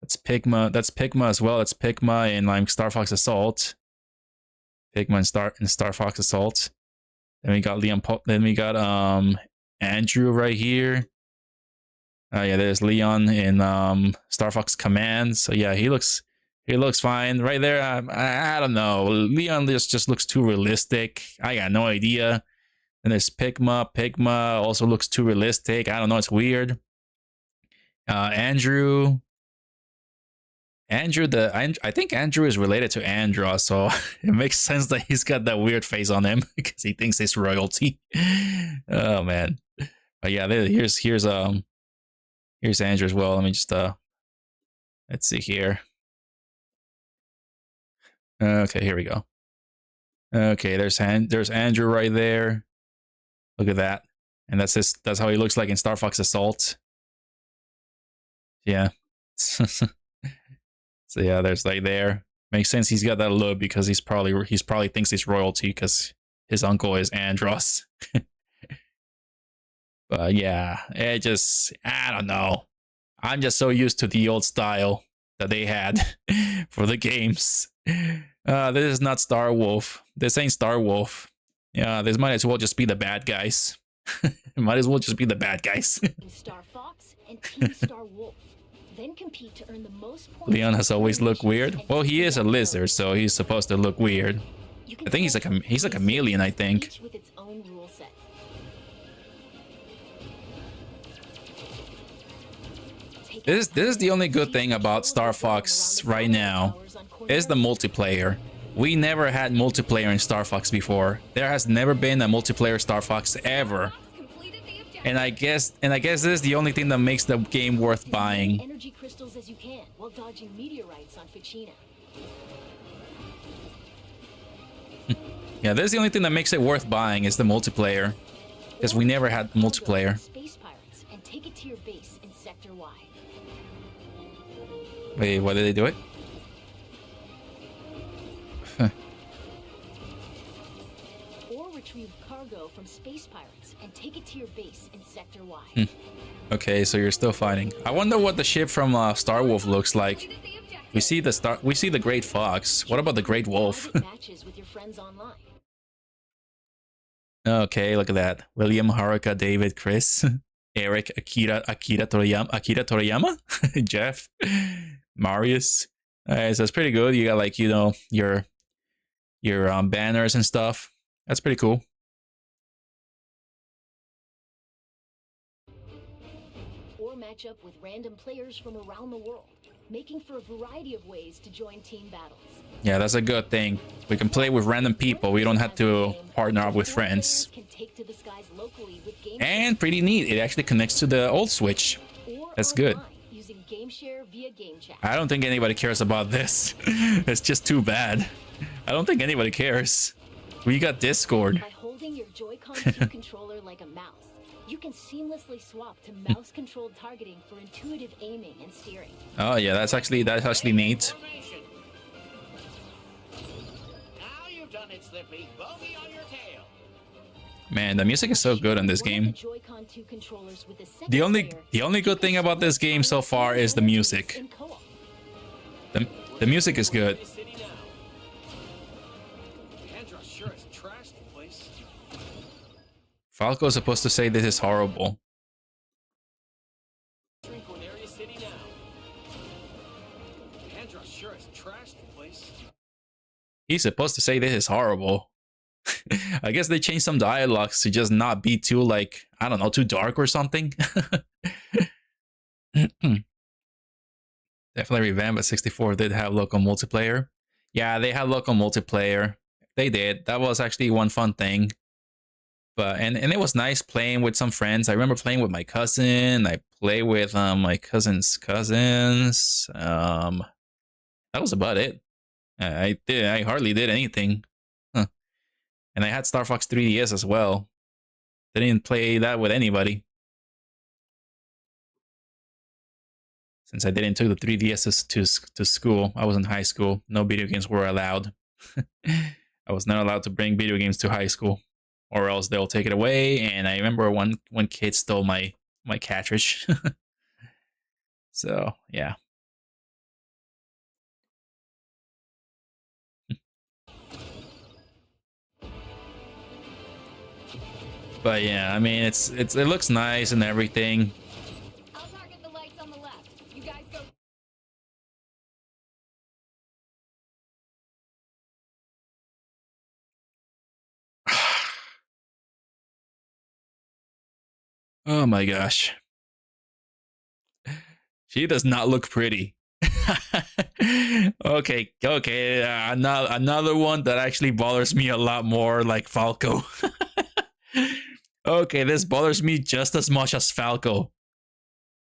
That's Pigma. That's Pigma as well. It's Pigma in like StarFox Assault. Pigma in StarFox Assault. Then we got Andrew right here. Yeah, there's Leon in StarFox Command. So yeah, he looks fine right there. I don't know. Leon just looks too realistic. I got no idea. And there's Pigma. Pigma also looks too realistic. I don't know. It's weird. Andrew. I think Andrew is related to Andra, so it makes sense that he's got that weird face on him because he thinks it's royalty. Oh man. But yeah, here's Andrew as well. Let me just let's see here. Okay, here we go. Okay, there's Andrew right there. Look at that. And that's how he looks like in StarFox Assault. Yeah. So yeah, there's like there. Makes sense he's got that look because he's probably thinks he's royalty because his uncle is Andros. But yeah, I don't know. I'm just so used to the old style that they had for the games. This is not Star Wolf. This ain't Star Wolf. Yeah, this might as well just be the bad guys. Might as well just be the bad guys. Star Fox and Team Star Wolf. Then compete to earn the most points. Leon has always looked weird. Well, he is a lizard, so he's supposed to look weird. I think he's a chameleon, I think. With its own rule set. This is the only good thing about Star Fox right now, is the multiplayer. We never had multiplayer in Star Fox before. There has never been a multiplayer Star Fox ever. And I guess this is the only thing that makes the game worth buying. Energy crystals as you can while dodging meteorites on Ficina. Yeah, this is the only thing that makes it worth buying is the multiplayer. Because we never had multiplayer. Space pirates and take it to your base in Sector Y. Wait, why did they do it? Or retrieve cargo from space pirates and take it to your base in Sector Y. Okay, so you're still fighting. I wonder what the ship from Star Wolf looks like. We see the Great Fox. What about the Great Wolf? Matches with your friends online. Okay, look at that. William, Haruka, David, Chris, Eric, Akira Toriyama, Jeff, Marius. So it's pretty good. You got like, you know, your banners and stuff. That's pretty cool. Or match up with random players from around the world, making for a variety of ways to join team battles. Yeah, that's a good thing. We can play with random people. We don't have to partner up with friends. And pretty neat. It actually connects to the old Switch. That's good. I don't think anybody cares about this. It's just too bad. I don't think anybody cares. We got Discord. By holding your Joy-Con 2 controller like a mouse, you can seamlessly swap to mouse-controlled targeting for intuitive aiming and steering. Oh yeah, that's actually neat. Now you've done it, Slippy. Bogey on your tail. Man, the music is so good on this game. The only good thing about this game so far is the music. The music is good. Falco is supposed to say this is horrible. He's supposed to say this is horrible. I guess they changed some dialogues to just not be too, like, I don't know, too dark or something. Definitely revamped, but 64 did have local multiplayer. Yeah, they had local multiplayer. They did. That was actually one fun thing. But and it was nice playing with some friends. I remember playing with my cousin. I played with my cousin's cousins. That was about it. I hardly did anything. Huh. And I had StarFox 3DS as well. Didn't play that with anybody. Since I didn't take the 3DSs to school. I was in high school. No video games were allowed. I was not allowed to bring video games to high school, or else they'll take it away. And I remember one kid stole my cartridge. So yeah. But yeah, I mean, it looks nice and everything. I'll target the lights on the left. You guys go. Oh my gosh. She does not look pretty. Okay. Another one that actually bothers me a lot more, like Falco. Okay, this bothers me just as much as Falco.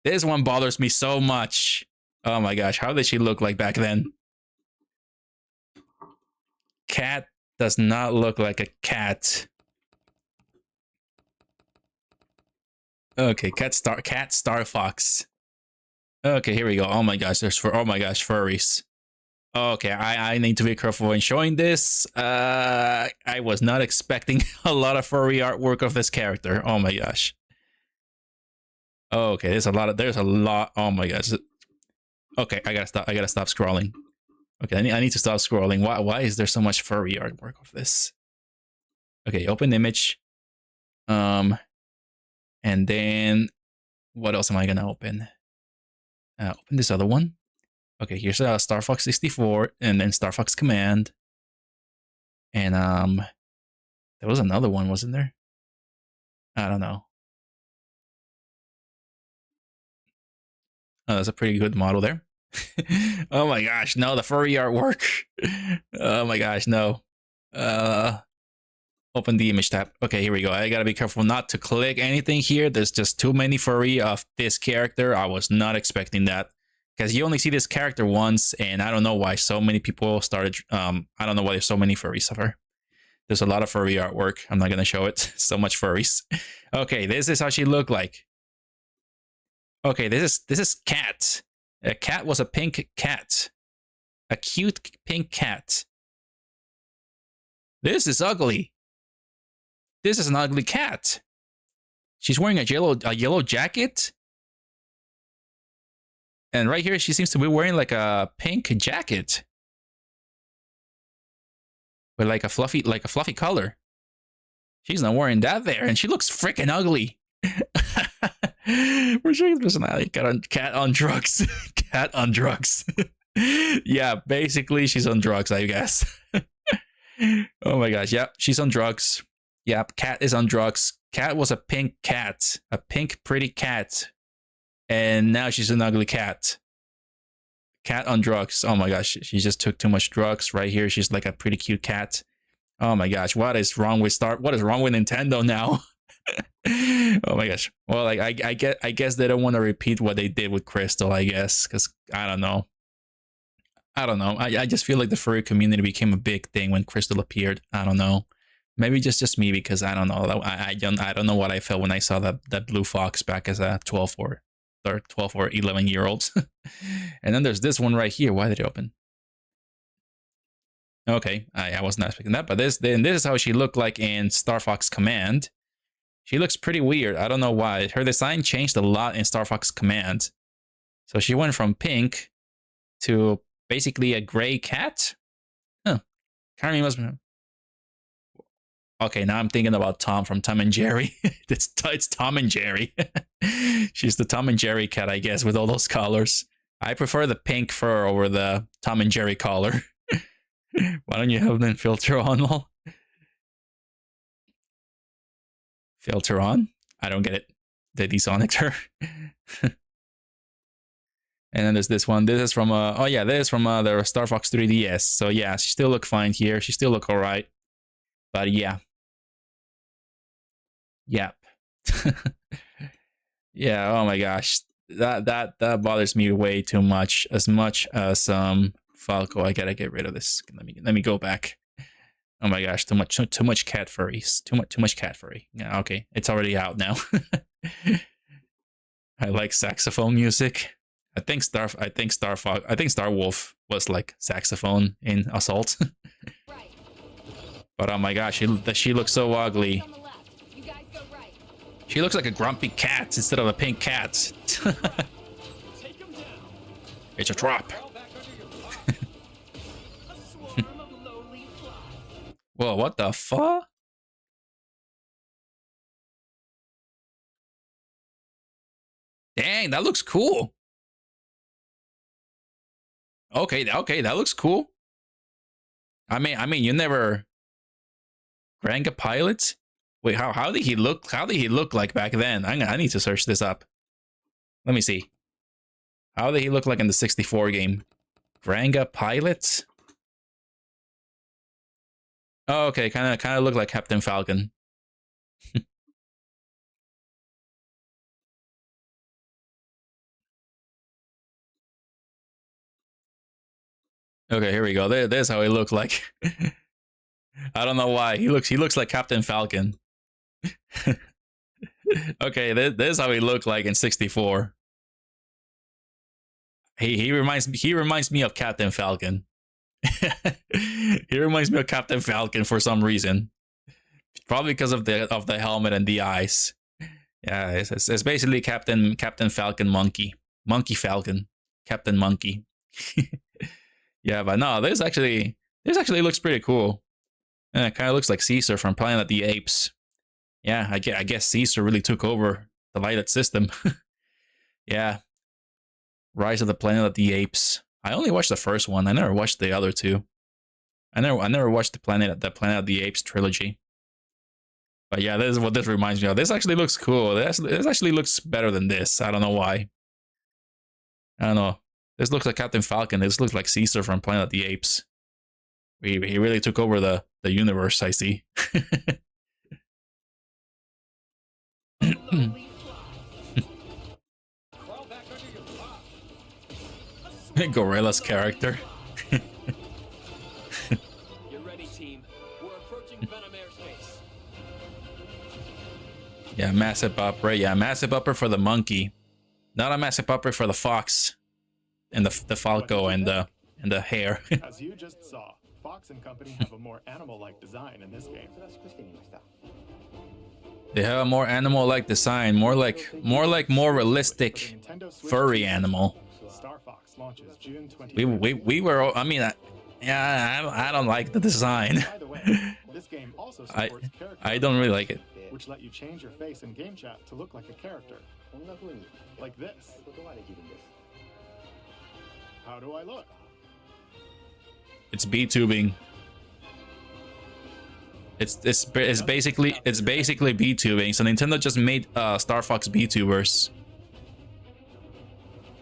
This one bothers me so much. Oh my gosh, how did she look like back then? Cat does not look like a cat. Okay, StarFox. Okay, here we go. Oh my gosh, furries. Okay, I need to be careful when showing this. I was not expecting a lot of furry artwork of this character. Oh my gosh. Okay, there's a lot. Oh my gosh. Okay, I gotta stop scrolling. Okay, I need to stop scrolling. Why is there so much furry artwork of this? Okay, open image. And then what else am I gonna open? Open this other one. Okay, here's StarFox 64 and then StarFox Command. And there was another one, wasn't there? I don't know. Oh, that's a pretty good model there. Oh my gosh, no, the furry artwork. Oh my gosh, no. Open the image tab. Okay, here we go. I gotta be careful not to click anything here. There's just too many furry of this character. I was not expecting that. Because you only see this character once, and I don't know why so many people started... I don't know why there's so many furries of her. There's a lot of furry artwork. I'm not gonna show it. So much furries. Okay, this is how she looked like. Okay, this is Cat. A cat was a pink cat. A cute pink cat. This is ugly. This is an ugly cat. She's wearing a yellow jacket. And right here, she seems to be wearing like a pink jacket. With like a fluffy color. She's not wearing that there, and she looks freaking ugly. We're showing personality. Cat on drugs. Cat on drugs. Yeah, basically she's on drugs, I guess. Oh my gosh, yep, she's on drugs. Yep, Cat is on drugs. Cat was a pink cat. A pink pretty cat. And now she's an ugly cat. Cat on drugs. Oh my gosh, she just took too much drugs. Right here, she's like a pretty cute cat. Oh my gosh, what is wrong with Nintendo now? Oh my gosh. Well, like I guess they don't want to repeat what they did with Crystal, I guess, because I don't know. I just feel like the furry community became a big thing when Crystal appeared. I don't know. Maybe just me, because I don't know. I don't know what I felt when I saw that blue fox back as a 12 or 11-year-old. And then there's this one right here. Why did it open? Okay, I was not expecting that. But this is how she looked like in StarFox Command. She looks pretty weird. I don't know why. Her design changed a lot in StarFox Command. So she went from pink to basically a gray cat. Huh. Carmi must be... Okay, now I'm thinking about Tom from Tom and Jerry. It's Tom and Jerry. She's the Tom and Jerry cat, I guess, with all those collars. I prefer the pink fur over the Tom and Jerry collar. Why don't you have them filter on? Lol? Filter on? I don't get it. They desonicked her. And then there's this one. This is from oh yeah, this is from the StarFox 3DS. So yeah, she still look fine here. She still look alright. But yeah. Yep. Yeah, oh my gosh. That bothers me way too much. As much as Falco. I gotta get rid of this. Let me go back. Oh my gosh, too much cat furries. Too much cat furry. Yeah, okay. It's already out now. I like saxophone music. I think Starwolf was like saxophone in Assault. But oh my gosh, she looks so ugly. She looks like a grumpy cat instead of a pink cat. It's a trap. Whoa, what the fuck? Dang, that looks cool. Okay, that looks cool. I mean, you never... Granga Pilot? Wait, how did he look? How did he look like back then? I need to search this up. Let me see. How did he look like in the 64 game? Granga Pilot? Oh, okay, kind of look like Captain Falcon. Okay, here we go. There's how he looked like. I don't know why. He looks like Captain Falcon. Okay, this is how he looked like in 64. He reminds me of Captain Falcon. He reminds me of Captain Falcon for some reason. Probably because of the helmet and the eyes. Yeah, it's basically Captain Falcon Monkey Falcon, Captain Monkey. Yeah, but no, this actually looks pretty cool. It kind of looks like Caesar from Planet of the Apes. Yeah, I guess Caesar really took over the lighted system. Yeah, Rise of the Planet of the Apes. I only watched the first one. I never watched the other two. I never watched the Planet of the Apes trilogy. But yeah, this is what this reminds me of. This actually looks cool. This actually looks better than this. I don't know why. I don't know. This looks like Captain Falcon. This looks like Caesar from Planet of the Apes. He really took over the universe, I see. Gorilla's character. Get ready, team. We're approaching Venom airspace. Yeah, massive upper. Yeah, massive upper for the monkey. Not a massive upper for the fox. And the falco and the hare. As you just saw, Fox and Company have a more animal-like design in this game. They have a more animal-like design, more realistic furry animal. StarFox launches June 20. We were. I mean, yeah, I don't like the design. By the way, this game also supports character I don't really like it. which let you change your face in game chat to look like a character, like this. How do I look? It's VTubing. It's basically VTubing. So Nintendo just made StarFox VTubers.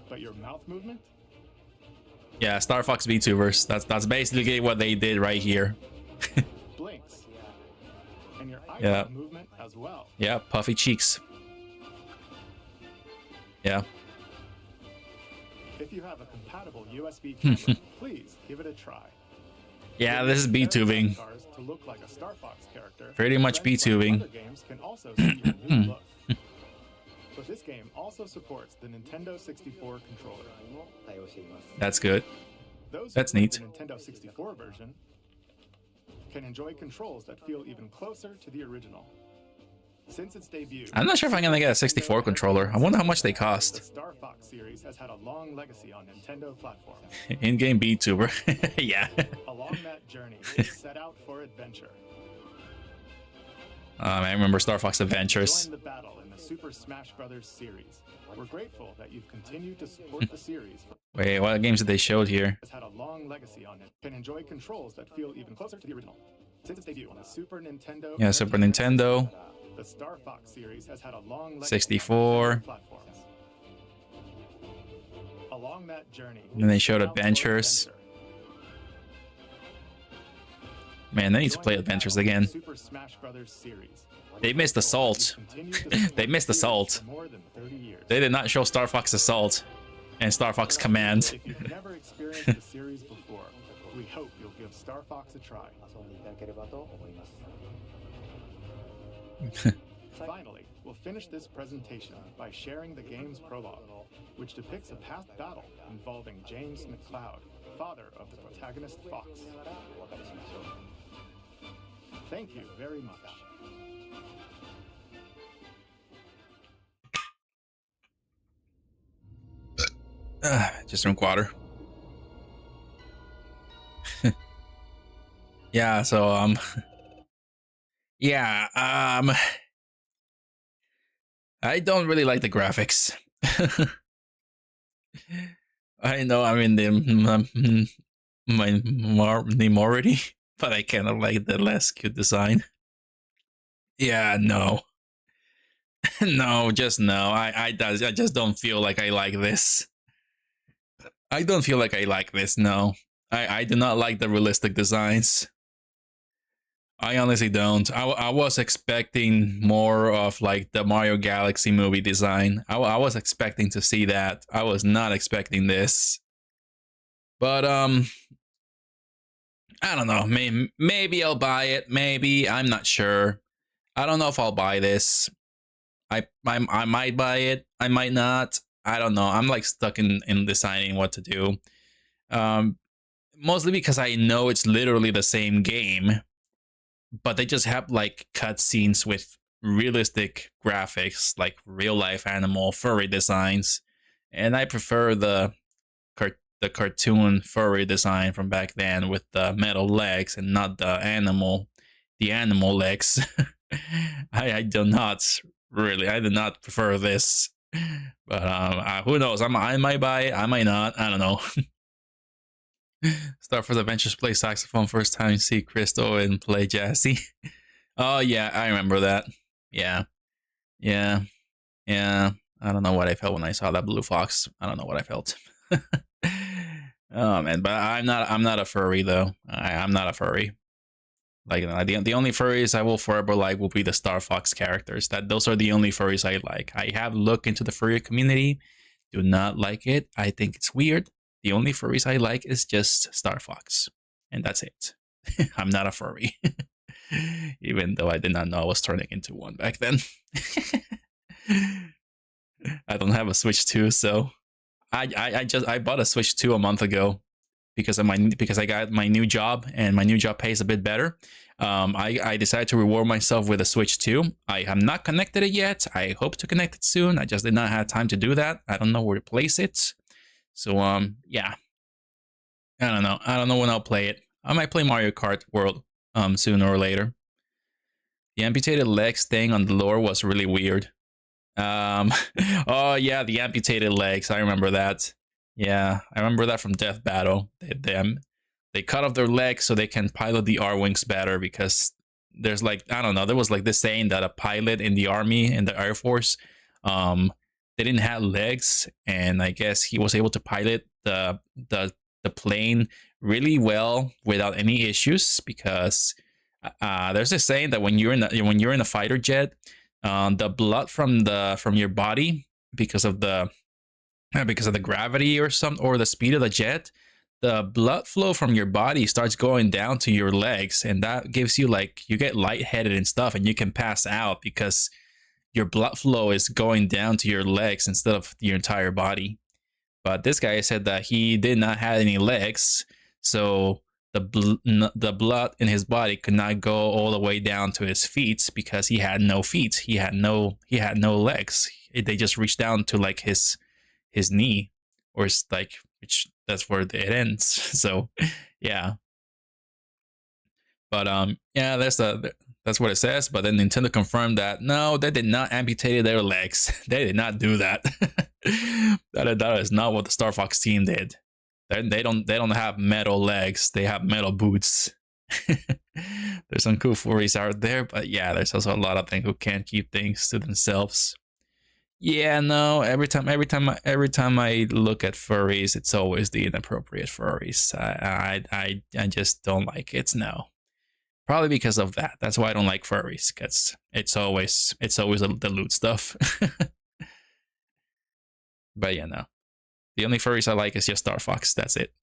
But your mouth movement? Yeah, StarFox VTubers. That's basically what they did right here. Blinks. And your eye Yeah. movement as well. Yeah, puffy cheeks. Yeah. If you have a compatible USB camera, please give it a try. Yeah, this is B-tubing. Cars to look like a StarFox character. Pretty much Friends B-tubing. from other games can also see your new look. But this game also supports the Nintendo 64 controller. That's good. Those That's who play neat. The Nintendo 64 version can enjoy controls that feel even closer to the original. Since its debut, I'm not sure if I'm gonna get a 64 controller. I wonder how much they the cost. StarFox series has had a long legacy on Nintendo platforms. In-game VTuber. Yeah. Along that journey, it set out for adventure. I remember StarFox Adventures. Join the battle in the Super Smash Bros. Series. We're grateful that you've continued to support the series. Wait, what games did they show here? Has had a long legacy on it. Can enjoy controls that feel even closer to the original. Since its debut on the Super Nintendo. Yeah, Super Nintendo. The StarFox series has had a long legacy 64. on platforms. Along that journey, And then they showed set out for Adventures. adventure. Man, they need to play Adventures again. Super Smash Bros. Series. They missed Assault. They missed Assault. They did not show Star Fox Assault and Star Fox Command. If you've never experienced the series before, we hope you'll give Star Fox a try. Finally, we'll finish this presentation by sharing the game's prologue, which depicts a past battle involving James McCloud, father of the protagonist Fox. Thank you very much. Just drink water. Yeah, so yeah, I don't really like the graphics. I know I'm in the minority, but I kind of like the less cute design. Yeah, no. No, just no. I just don't feel like I like this. I don't feel like I like this, no. I do not like the realistic designs. I honestly don't. I was expecting more of like the Mario Galaxy movie design. I was expecting to see that. I was not expecting this. But I don't know. Maybe I'll buy it. Maybe. I'm not sure. I don't know if I'll buy this. I might buy it. I might not. I don't know. I'm like stuck in deciding what to do. Mostly because I know it's literally the same game, but they just have like cutscenes with realistic graphics, like real life animal furry designs, and I prefer the cartoon furry design from back then with the metal legs and not the animal legs. I do not prefer this. But who knows? I might buy it. I might not. I don't know. StarFox Adventures play saxophone first time you see Crystal and play Jassy. Oh yeah, I remember that. Yeah. I don't know what I felt when I saw that blue fox. I don't know what I felt. Oh man, but I'm not a furry though. I'm not a furry. Like the only furries I will forever like will be the StarFox characters. Those are the only furries I like. I have looked into the furry community. Do not like it. I think it's weird. The only furries I like is just StarFox, and that's it. I'm not a furry, even though I did not know I was turning into one back then. I don't have a Switch 2, so I bought a Switch 2 a month ago because I got my new job, and my new job pays a bit better. I decided to reward myself with a Switch 2. I have not connected it yet. I hope to connect it soon. I just did not have time to do that. I don't know where to place it. So yeah. I don't know. I don't know when I'll play it. I might play Mario Kart World sooner or later. The amputated legs thing on the lore was really weird. Oh yeah, the amputated legs. I remember that. Yeah, I remember that from Death Battle. They cut off their legs so they can pilot the R-Wings better, because there's like, I don't know, there was like this saying that a pilot in the army, in the Air Force, they didn't have legs, and I guess he was able to pilot the plane really well without any issues, because there's this saying that when you're in a fighter jet, the blood from your body, because of the gravity or the speed of the jet, the blood flow from your body starts going down to your legs, and that gives you like, you get lightheaded and stuff, and you can pass out because your blood flow is going down to your legs instead of your entire body. But this guy said that he did not have any legs, so the blood in his body could not go all the way down to his feet because he had no feet. He had no legs. They just reached down to like his knee, or it's like, which that's where it ends. So yeah. But yeah, that's what it says. But then Nintendo confirmed that no, they did not amputate their legs. They did not do that. That is not what the StarFox team did. They don't have metal legs. They have metal boots. There's some cool furries out there, but yeah, there's also a lot of them who can't keep things to themselves. Yeah, no. Every time I look at furries, it's always the inappropriate furries. I just don't like it. No, probably because of that. That's why I don't like furries. Cause it's always the loot stuff. But yeah, no. The only furries I like is just StarFox. That's it.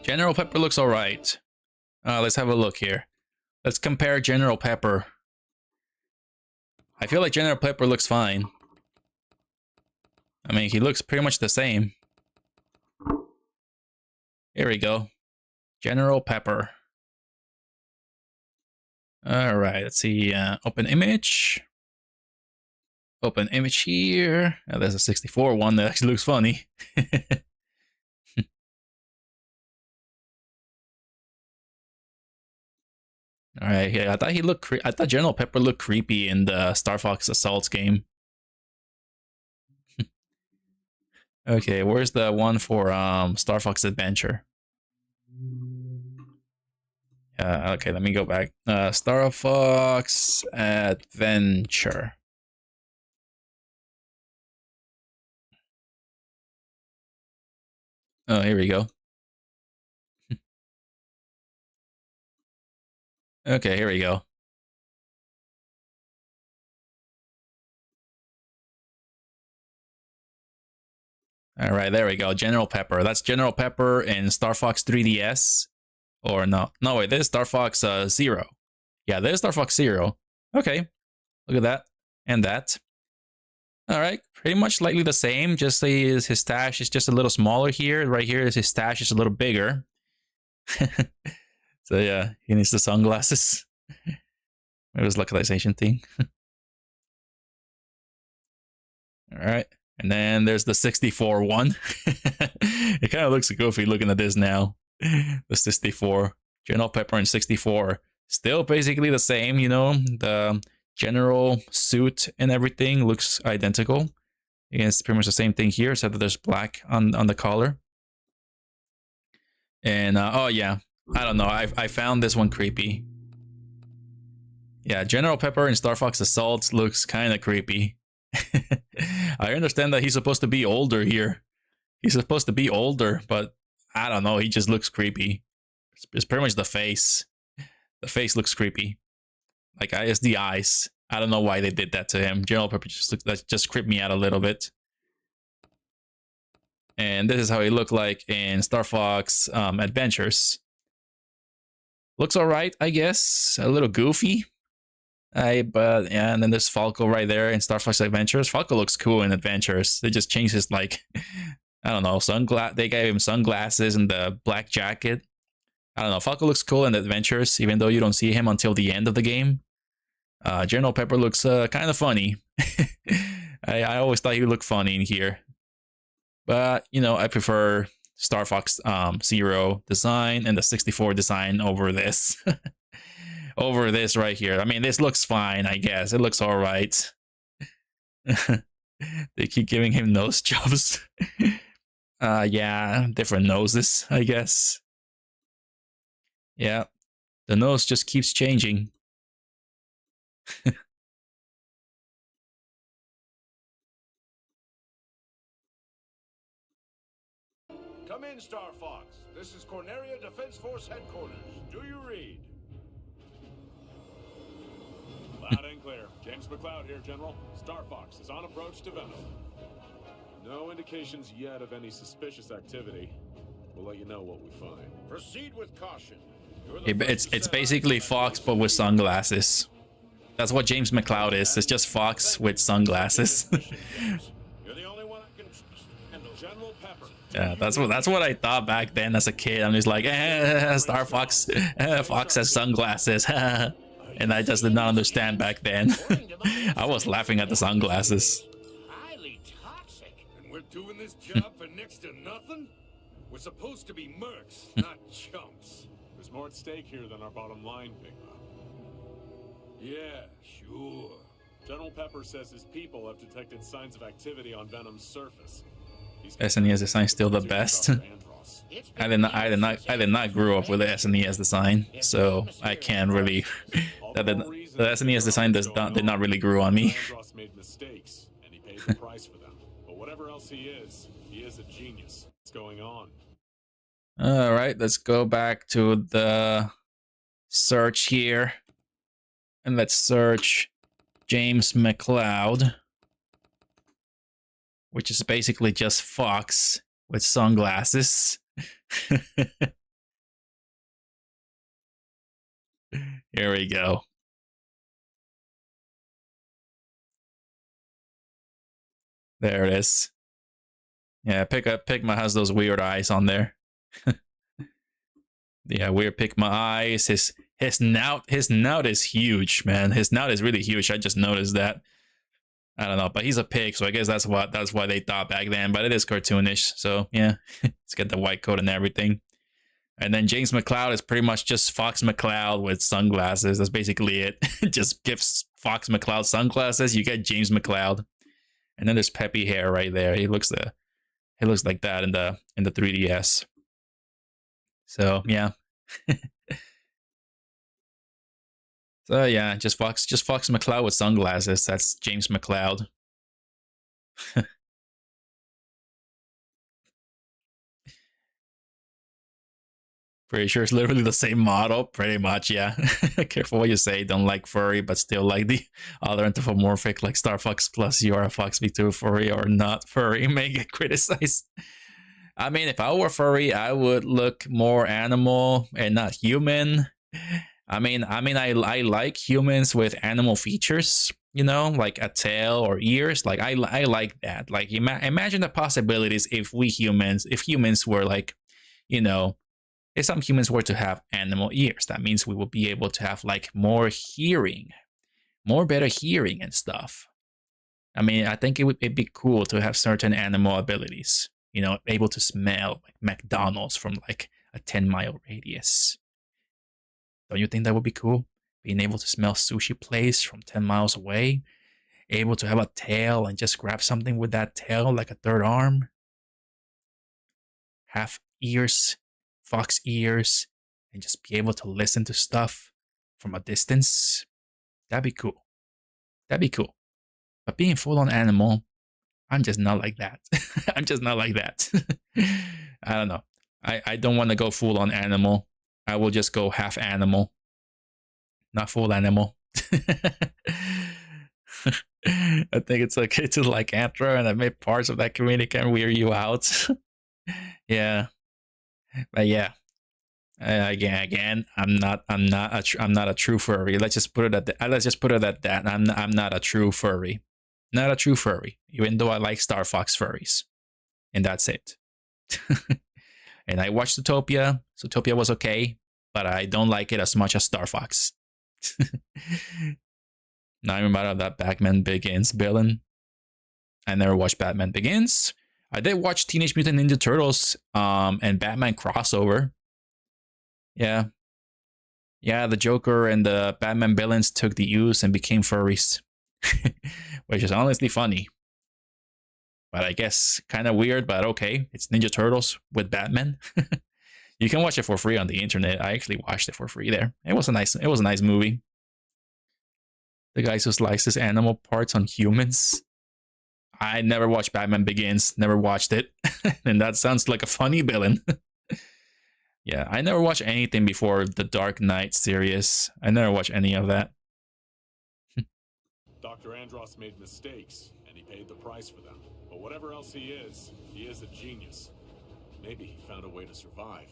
General Pepper looks alright. Let's have a look here. Let's compare General Pepper. I feel like General Pepper looks fine. I mean, he looks pretty much the same. Here we go. General Pepper. Alright, let's see. Open image. Open image here. Oh, there's a 64 one that actually looks funny. All right, yeah, I thought General Pepper looked creepy in the StarFox Assault game. Okay, where's the one for StarFox Adventure? Okay, let me go back. StarFox Adventure. Oh, here we go. Okay, here we go. All right, there we go. General Pepper. That's General Pepper in StarFox 3DS. Or no, wait, this is StarFox Zero. Yeah, there's StarFox Zero. Okay, look at that and that. All right, pretty much slightly the same. Just his stash is just a little smaller here. Right here is his stash is a little bigger. So yeah, he needs the sunglasses. It was localization thing. All right, and then there's the 64 one. It kind of looks goofy looking at this now. The 64 General Pepper and 64 still basically the same. You know, the general suit and everything looks identical. It's pretty much the same thing here, except that there's black on the collar. And oh yeah, I don't know. I found this one creepy. Yeah, General Pepper in StarFox Assault looks kind of creepy. I understand that he's supposed to be older here. He's supposed to be older, but I don't know. He just looks creepy. It's pretty much the face. The face looks creepy. Like, it's the eyes. I don't know why they did that to him. General Pepper just creeped me out a little bit. And this is how he looked like in StarFox Adventures. Looks alright, I guess. A little goofy. But yeah, and then there's Falco right there in StarFox Adventures. Falco looks cool in Adventures. They just changed his, like, I don't know, they gave him sunglasses and the black jacket. I don't know, Falco looks cool in Adventures, even though you don't see him until the end of the game. General Pepper looks kind of funny. I always thought he looked funny in here. But, you know, I prefer StarFox Zero design and the 64 design over this. Over this right here. I mean, this looks fine, I guess. It looks all right. They keep giving him nose jobs. Yeah, different noses, I guess. Yeah, the nose just keeps changing. Come in, StarFox. This is Corneria Defense Force Headquarters. Do you read? Loud and clear. James McLeod here, General. StarFox is on approach to Venom. No indications yet of any suspicious activity. We'll let you know what we find. Proceed with caution. You're the It's basically Fox but with sunglasses. That's what James McCloud is. It's just Fox with sunglasses. You're the only one I can trust. General Pepper. Yeah, that's what I thought back then as a kid. I'm just like, StarFox, Fox has sunglasses, and I just did not understand back then. I was laughing at the sunglasses. Highly toxic. And we're doing this job for next to nothing? We're supposed to be mercs, not chumps. There's more at stake here than our bottom line, Big Mouth. Yeah, sure. General Pepper says his people have detected signs of activity on Venom's surface. SNES design still the best. I did not grow up with the SNES design, so I can't really. The SNES design did not really grow on me. Andros made mistakes, and he paid the price for them. But whatever else he is a genius. What's going on? All right, let's go back to the search here, and let's search James McCloud, which is basically just Fox with sunglasses. Here we go. There it is. Yeah, Pigma has those weird eyes on there. Yeah, weird Pigma eyes. His snout is huge, man. His snout is really huge. I just noticed that. I don't know, but he's a pig, so I guess that's why they thought back then. But it is cartoonish, so yeah, it's got the white coat and everything. And then James McCloud is pretty much just Fox McCloud with sunglasses. That's basically it. Just gives Fox McCloud sunglasses, you get James McCloud. And then there's peppy hair right there. He looks like that in the 3DS. So yeah. So yeah, just Fox McCloud with sunglasses. That's James McCloud. Pretty sure it's literally the same model, pretty much, yeah. Careful what you say. Don't like furry, but still like the other anthropomorphic, like StarFox Plus. You are a Fox VTuber furry or not furry, may get criticized. I mean, if I were furry, I would look more animal and not human. I mean, I like humans with animal features, you know, like a tail or ears. Like I like that. Like imagine the possibilities if humans were like, you know, if some humans were to have animal ears. That means we would be able to have like more better hearing and stuff. I mean, I think it'd be cool to have certain animal abilities. You know, able to smell like McDonald's from like a 10-mile radius. Don't you think that would be cool? Being able to smell sushi place from 10 miles away. Able to have a tail and just grab something with that tail like a third arm. Have ears, fox ears, and just be able to listen to stuff from a distance. That'd be cool. That'd be cool. But being full-on animal, I'm just not like that. I'm just not like that. I don't know. I don't want to go full-on animal. I will just go half animal. Not full animal. I think it's okay to like Anthro, and admit parts of that community can wear you out. Yeah. But yeah. Again, I'm not a true furry. Let's just put it at that. I'm not a true furry. Not a true furry, even though I like StarFox furries. And that's it. And I watched Zootopia. Zootopia was okay, but I don't like it as much as StarFox. Now I remember that Batman Begins villain. I never watched Batman Begins. I did watch Teenage Mutant Ninja Turtles and Batman crossover. Yeah. Yeah, the Joker and the Batman villains took the ooze and became furries. Which is honestly funny. But I guess kind of weird, but okay. It's Ninja Turtles with Batman. You can watch it for free on the internet. I actually watched it for free there. It was a nice movie. The guy who slices animal parts on humans. I never watched Batman Begins. Never watched it. And that sounds like a funny villain. Yeah, I never watched anything before the Dark Knight series. I never watched any of that. Dr. Andros made mistakes, and he paid the price for them. But whatever else he is a genius. Maybe he found a way to survive.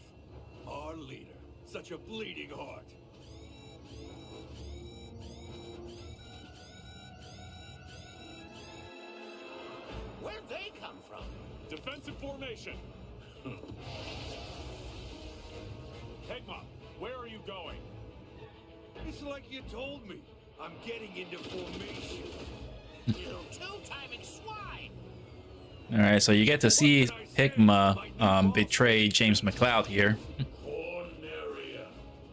Our leader, such a bleeding heart. Where'd they come from? Defensive formation. Pegma, where are you going? It's like you told me. I'm getting into formation. You two-timing swine! Alright, so you get to see Pigma betray James McCloud here. Corneria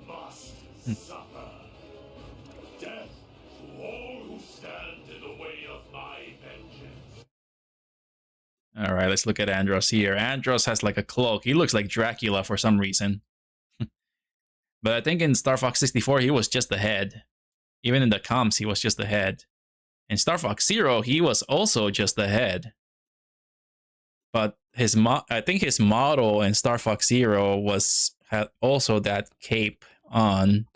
must suffer. Death to all who stand in the way of my vengeance. Alright, let's look at Andros here. Andros has like a cloak. He looks like Dracula for some reason. But I think in StarFox 64, he was just the head. Even in the comps, he was just the head. In StarFox Zero, he was also just the head. But I think his model in StarFox Zero had also that cape on.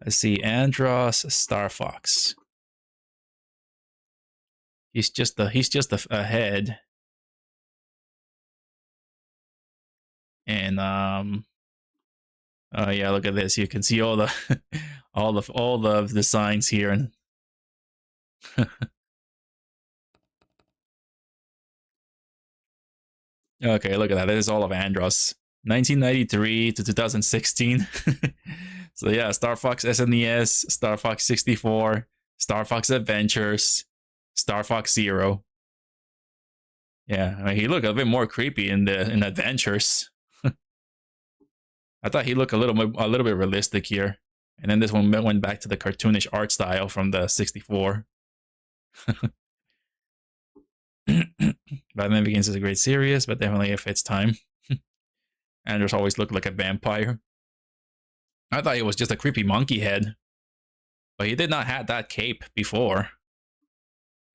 Let's see, Andros StarFox. He's just a head. And oh yeah, look at this. You can see all the all the designs here. Okay, look at that. This is all of Andros. 1993 to 2016. So yeah, StarFox SNES, StarFox 64, StarFox Adventures, StarFox Zero. Yeah, I mean, he looked a bit more creepy in Adventures. I thought he looked a little bit realistic here. And then this one went back to the cartoonish art style from the 64. Batman Begins is a great series, but definitely if it's time. Andros always looked like a vampire. I thought he was just a creepy monkey head. But he did not have that cape before.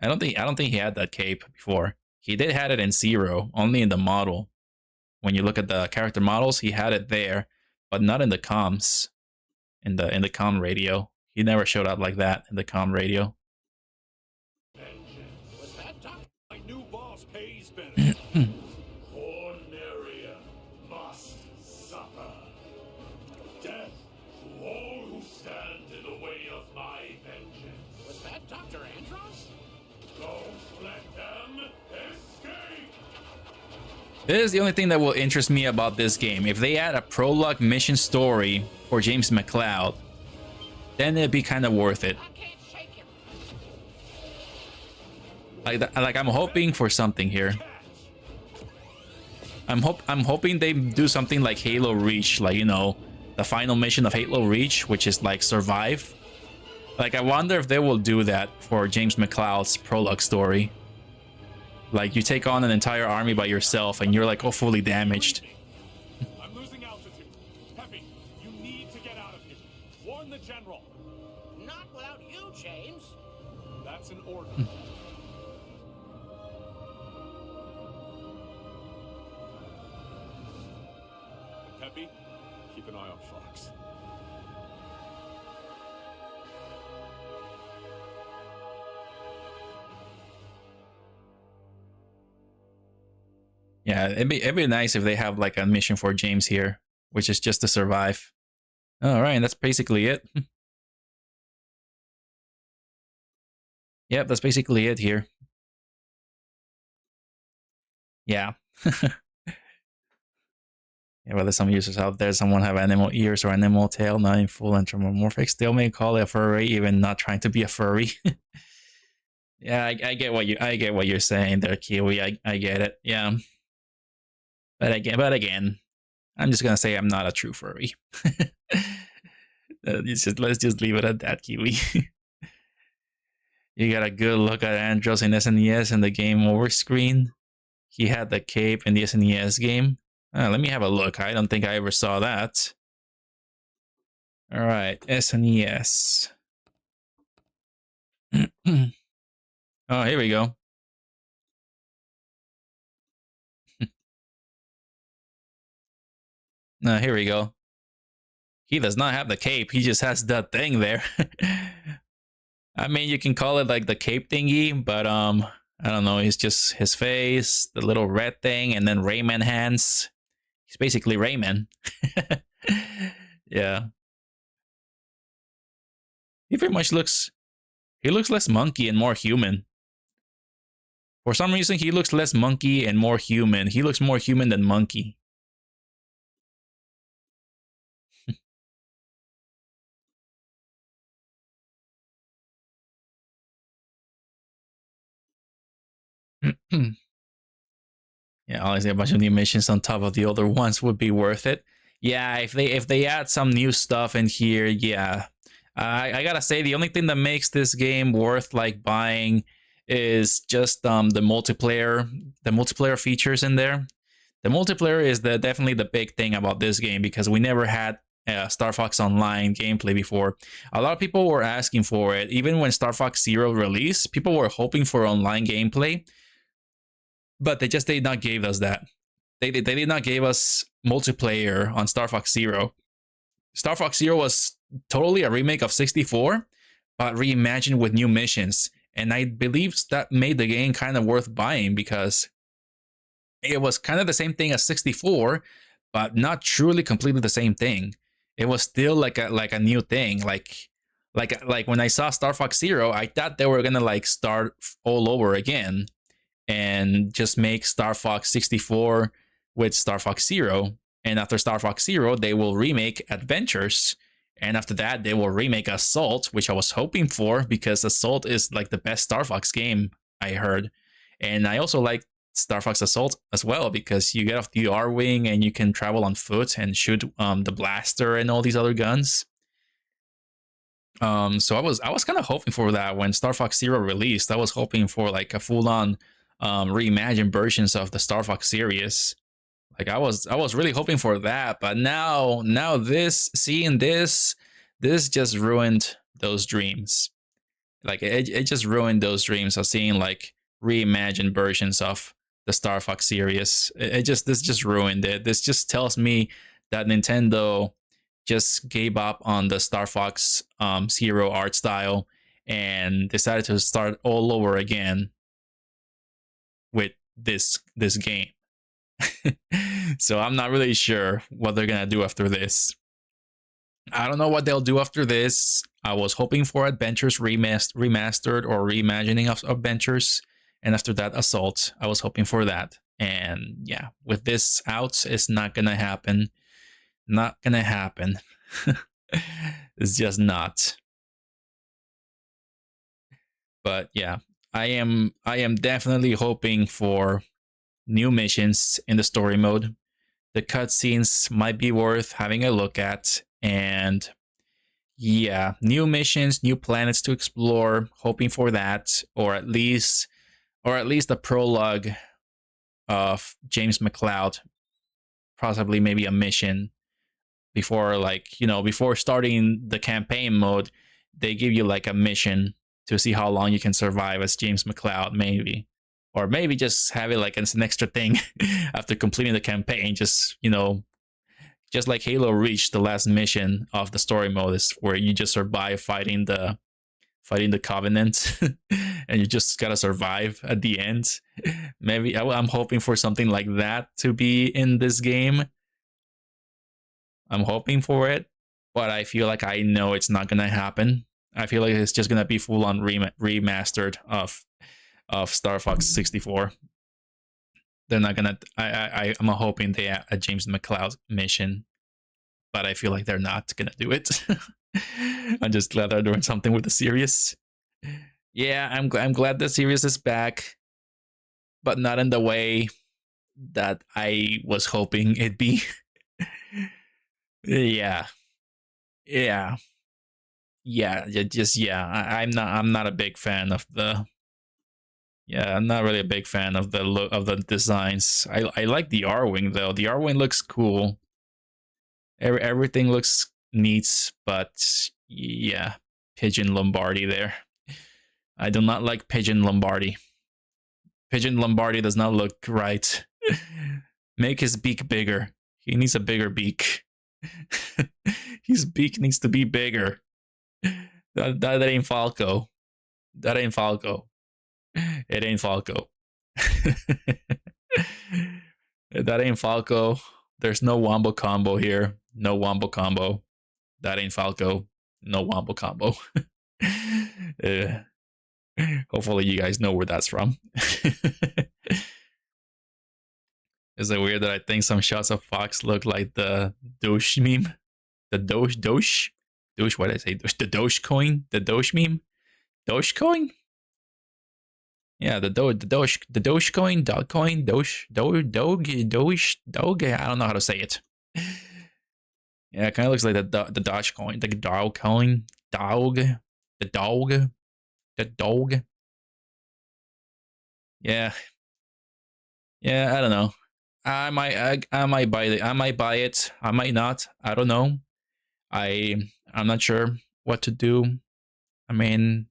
I don't think he had that cape before. He did have it in Zero, only in the model. When you look at the character models, he had it there, but not in the comms. In the comm radio. He never showed up like that in the comm radio. Was that my new boss pays better? Corneria must suffer. Death to all who stand in the way of my vengeance. Was that Dr. Andros? Don't let them escape! This is the only thing that will interest me about this game. If they add a prologue mission story for James McCloud, then it'd be kind of worth it. Like I'm hoping for something here. I'm hoping they do something like Halo Reach, like, you know, the final mission of Halo Reach, which is like survive. Like I wonder if they will do that for James McCloud's prologue story. Like you take on an entire army by yourself and you're like all fully damaged. I'm losing altitude. Peppy, you need to get out of here. Warn the general. Not without you, James. That's an order. Peppy, keep an eye on Fox. Yeah, it'd be nice if they have like a mission for James here, which is just to survive. All right, and that's basically it. Yep, that's basically it here. Yeah. Yeah, whether some users out there, someone have animal ears or animal tail, not in full anthropomorphic, still may call it a furry, even not trying to be a furry. Yeah, I get what you're saying there, Kiwi. I get it. Yeah. But again, I'm just gonna say I'm not a true furry. Let's just leave it at that, Kiwi. You got a good look at Andros in SNES in the game over screen. He had the cape in the SNES game. Let me have a look. I don't think I ever saw that. All right, SNES. Oh, here we go. Here we go. He does not have the cape. He just has that thing there. I mean, you can call it like the cape thingy, but I don't know. It's just his face, the little red thing, and then Rayman hands. He's basically Rayman. Yeah. He pretty much looks... He looks less monkey and more human. For some reason, he looks less monkey and more human. He looks more human than monkey. Yeah, honestly, a bunch of new missions on top of the other ones would be worth it. Yeah, if they add some new stuff in here, yeah. I gotta say, the only thing that makes this game worth like buying is just the multiplayer features in there. The multiplayer is definitely the big thing about this game, because we never had StarFox Online gameplay before. A lot of people were asking for it. Even when StarFox Zero released, people were hoping for online gameplay, but they just did not give us that. They did not give us multiplayer on StarFox Zero. StarFox Zero was totally a remake of 64, but reimagined with new missions. And I believe that made the game kind of worth buying, because it was kind of the same thing as 64, but not truly completely the same thing. It was still like a new thing. Like when I saw StarFox Zero, I thought they were gonna like start all over again and just make StarFox 64 with StarFox Zero. And after StarFox Zero, they will remake Adventures. And after that, they will remake Assault, which I was hoping for, because Assault is like the best StarFox game I heard. And I also like StarFox Assault as well, because you get off the R-Wing and you can travel on foot and shoot the blaster and all these other guns. So I was kind of hoping for that when StarFox Zero released. I was hoping for like a full-on reimagined versions of the StarFox series. Like I was really hoping for that, but now seeing this just ruined those dreams. Like it just ruined those dreams of seeing like reimagined versions of the StarFox series. This just ruined it. This just tells me that Nintendo just gave up on the StarFox Zero art style and decided to start all over again with this game. So I'm not really sure what they're gonna do after this. I don't know what they'll do after this. I was hoping for Adventures remastered or reimagining of Adventures, and after that Assault. I was hoping for that, and yeah, with this out, it's not gonna happen. Not gonna happen. It's just not. But yeah, I am definitely hoping for new missions in the story mode. The cutscenes might be worth having a look at, and yeah, new missions, new planets to explore. Hoping for that, or at least the prologue of James McCloud, possibly maybe a mission before, like, you know, before starting the campaign mode. They give you like a mission to see how long you can survive as James McCloud, maybe. Or maybe just have it like as an extra thing after completing the campaign. Just, you know, just like Halo Reach, the last mission of the story mode is where you just survive fighting the Covenant, and you just gotta survive at the end. Maybe I'm hoping for something like that to be in this game. I'm hoping for it, but I feel like I know it's not gonna happen. I feel like it's just gonna be full on remastered of StarFox 64. They're not gonna. I'm hoping they add a James McCloud mission, but I feel like they're not gonna do it. I'm just glad they're doing something with the series. Yeah, I'm glad the series is back, but not in the way that I was hoping it'd be. Yeah. I'm not a big fan of the. Yeah, I'm not really a big fan of the look of the designs. I like the R-Wing though. The R-Wing looks cool. Everything looks neat, but yeah, Pigeon Lombardi there. I do not like Pigeon Lombardi. Pigeon Lombardi does not look right. Make his beak bigger. He needs a bigger beak. His beak needs to be bigger. That ain't Falco. That ain't Falco. It ain't Falco. That ain't Falco. There's no wombo combo here. No wombo combo. That ain't Falco. No wombo combo. Hopefully you guys know where that's from. Is it weird that I think some shots of Fox look like the Doge meme? The Doge? Doge, what did I say? The Dogecoin? The Doge meme? Dogecoin? Yeah, the Dogecoin, Dogecoin, Doge. I don't know how to say it. Yeah, it kind of looks like the Dogecoin, the Dogecoin, the dog. Yeah, I don't know. I might buy it. I might buy it. I might not. I don't know. I'm not sure what to do. I mean,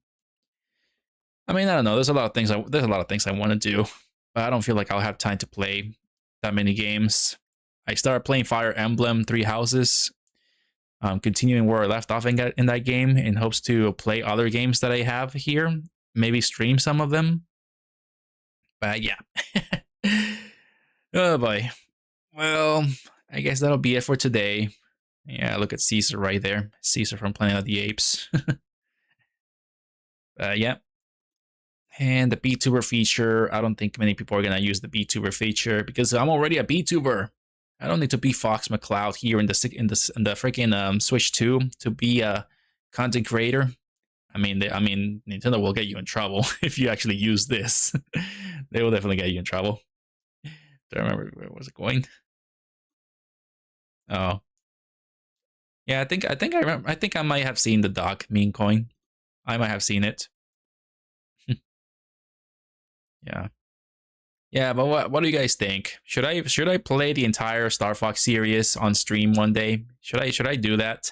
I don't know. There's a lot of things. There's a lot of things I want to do, but I don't feel like I'll have time to play that many games. I started playing Fire Emblem Three Houses. Continuing where I left off in that game, in hopes to play other games that I have here. Maybe stream some of them. But yeah. Oh boy. Well, I guess that'll be it for today. Yeah, look at Caesar right there. Caesar from Planet of the Apes. Yeah. And the VTuber feature, I don't think many people are going to use the VTuber feature because I'm already a VTuber. I don't need to be Fox McCloud here in the freaking Switch 2 to be a content creator. I mean, Nintendo will get you in trouble if you actually use this. They will definitely get you in trouble. Do I remember where was it going? Oh, yeah. I think I remember. I think I might have seen the Doc meme coin. I might have seen it. Yeah. Yeah, but what do you guys think? Should I play the entire StarFox series on stream one day? Should I do that?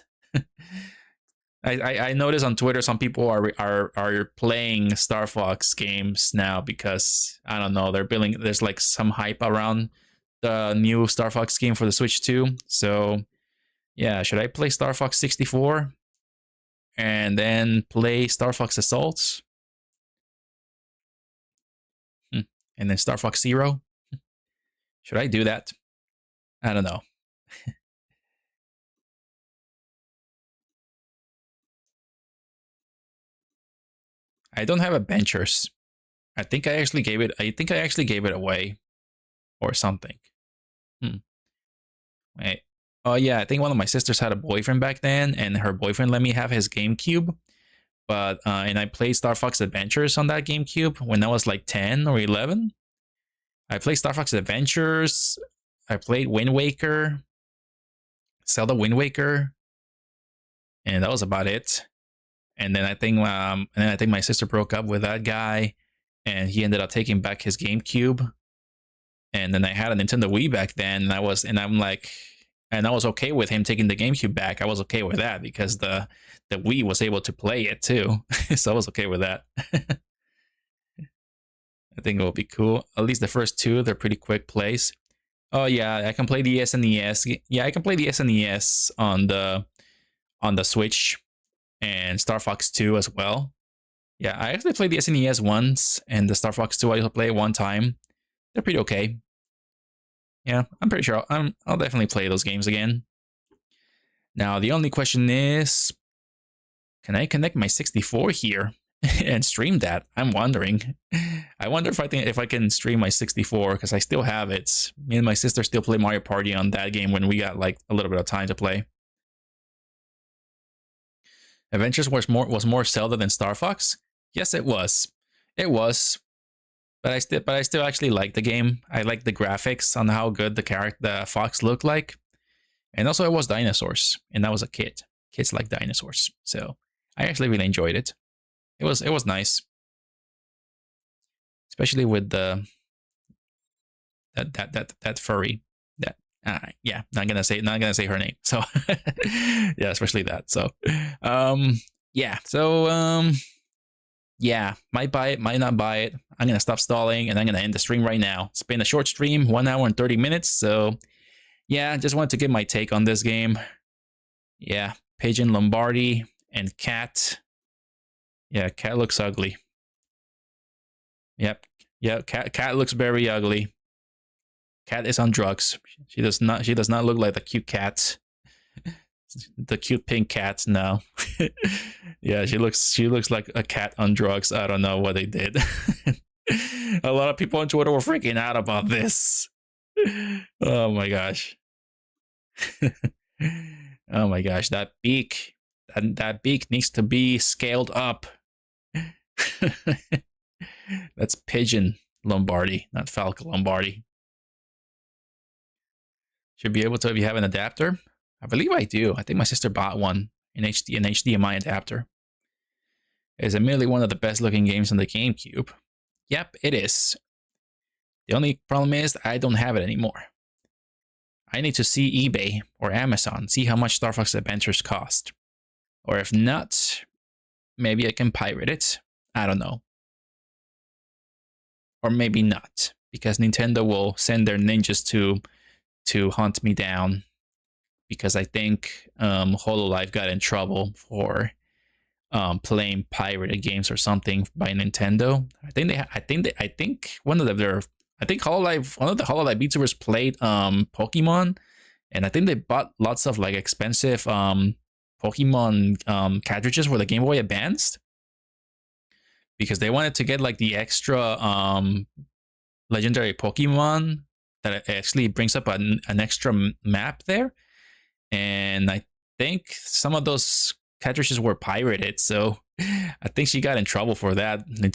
I noticed on Twitter some people are playing StarFox games now because I don't know, they're building. There's like some hype around the new StarFox game for the Switch 2. So yeah, should I play StarFox 64 and then play StarFox Assault? And then StarFox Zero? Should I do that? I don't know. I don't have Adventures. I think I actually gave it away or something. Wait. Oh yeah, I think one of my sisters had a boyfriend back then, and her boyfriend let me have his GameCube. But and I played Star Fox Adventures on that GameCube when I was like 10 or 11. I played Star Fox Adventures. I played Wind Waker, Zelda Wind Waker, and that was about it. And then I think my sister broke up with that guy, and he ended up taking back his GameCube. And then I had a Nintendo Wii back then, and I was okay with him taking the GameCube back. I was okay with that because the Wii was able to play it too, so I was okay with that. I think it will be cool. At least the first two, they're pretty quick plays. Oh yeah, I can play the SNES. Yeah, I can play the SNES on the Switch and Star Fox 2 as well. Yeah, I actually played the SNES once, and the Star Fox 2 I also played one time. They're pretty okay. Yeah, I'm pretty sure I'll definitely play those games again. Now the only question is, can I connect my 64 here and stream that? I'm wondering. I wonder if I can stream my 64 because I still have it. Me and my sister still play Mario Party on that game when we got like a little bit of time to play. Adventures was more Zelda than Star Fox. Yes, it was. It was. But I still actually like the game. I like the graphics on how good the fox looked like. And also it was dinosaurs. And I was a kid. Kids like dinosaurs. So I actually really enjoyed it. It was nice. Especially with the that furry. Yeah, not gonna say her name. So yeah, especially that. So yeah. So yeah, might buy it, might not buy it. I'm gonna stop stalling and I'm gonna end the stream right now. It's been a short stream, 1 hour and 30 minutes. So yeah, just wanted to give my take on this game. Yeah, Pigeon Lombardi and Cat. Yeah, Cat looks ugly. Yep. Yep. Cat looks very ugly. Cat is on drugs. She does not look like the cute cat. The cute pink cat. No. Yeah, she looks like a cat on drugs. I don't know what they did. A lot of people on Twitter were freaking out about this. Oh my gosh. Oh my gosh, that beak. That beak needs to be scaled up. That's Pigeon Lombardi, not Falco Lombardi. Should be able to if you have an adapter. I believe I do. I think my sister bought one, an HDMI adapter. It's admittedly one of the best looking games on the GameCube. Yep, it is. The only problem is I don't have it anymore. I need to see eBay or Amazon, see how much StarFox Adventures cost. Or if not, maybe I can pirate it. I don't know. Or maybe not, because Nintendo will send their ninjas to hunt me down. Because I think HoloLive got in trouble for playing pirated games or something by Nintendo. I think one of HoloLive, one of the HoloLive VTubers played Pokemon, and I think they bought lots of like expensive Pokemon cartridges for the Game Boy Advanced because they wanted to get like the extra legendary Pokemon that actually brings up an extra map there, and I think some of those cartridges were pirated, so I think she got in trouble for that. I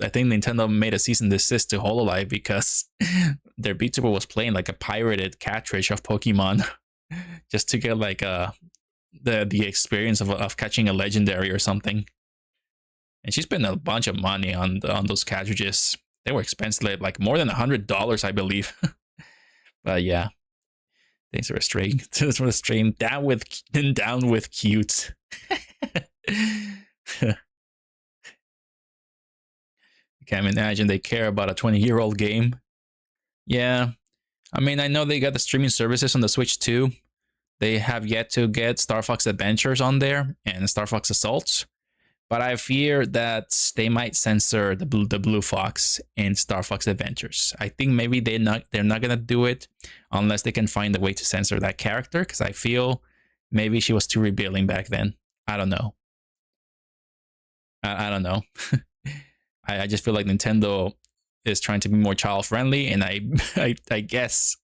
think Nintendo made a cease and desist to HoloLive because their VTuber was playing like a pirated cartridge of Pokemon just to get like the experience of catching a legendary or something. And she spent a bunch of money on those cartridges. They were expensive, like more than $100, I believe. But yeah, thanks for a stream. Down with cute. I can't imagine they care about a 20-year-old game. Yeah, I mean, I know they got the streaming services on the Switch too. They have yet to get StarFox Adventures on there and StarFox Assaults, but I fear that they might censor the Blue Fox in StarFox Adventures. I think maybe they're not gonna do it unless they can find a way to censor that character, because I feel maybe she was too revealing back then. I don't know. I don't know. I just feel like Nintendo is trying to be more child friendly, and I guess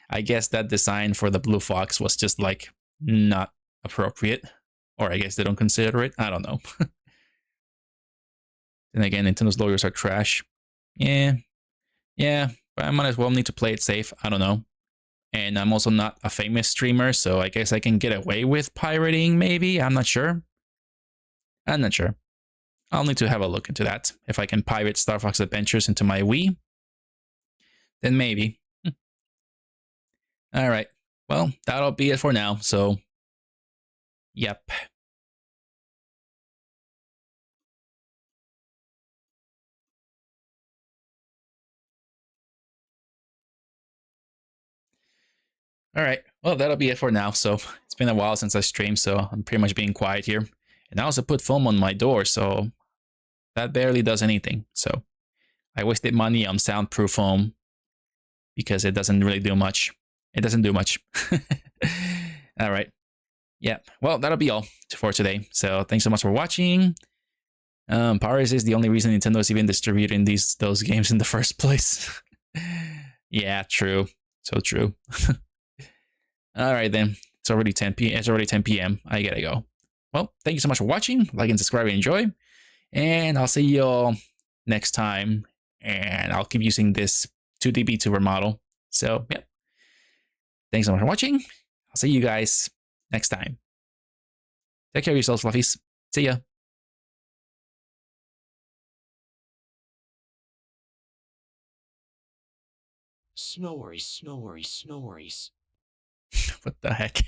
that design for the Blue Fox was just like not appropriate, or I guess they don't consider it. I don't know. Then again, Nintendo's lawyers are trash. Yeah, but I might as well need to play it safe. I don't know. And I'm also not a famous streamer, so I guess I can get away with pirating, maybe. I'm not sure. I'll need to have a look into that. If I can pirate StarFox Adventures into my Wii, then maybe. All right. Well, that'll be it for now. So, yep. All right. Well, that'll be it for now. So, it's been a while since I streamed, so I'm pretty much being quiet here. And I also put foam on my door, so that barely does anything. So, I wasted money on soundproof foam because it doesn't really do much. It doesn't do much. All right. Yeah. Well, that'll be all for today. So, thanks so much for watching. Piracy is the only reason Nintendo is even distributing those games in the first place. Yeah, true. So true. All right, then. It's already 10 p.m. I gotta go. Well, thank you so much for watching. Like and subscribe and enjoy. And I'll see you all next time. And I'll keep using this 2D VTuber model. So, yeah. Thanks so much for watching. I'll see you guys next time. Take care of yourselves, Fluffies. See ya. No worries, no worries, no worries. What the heck?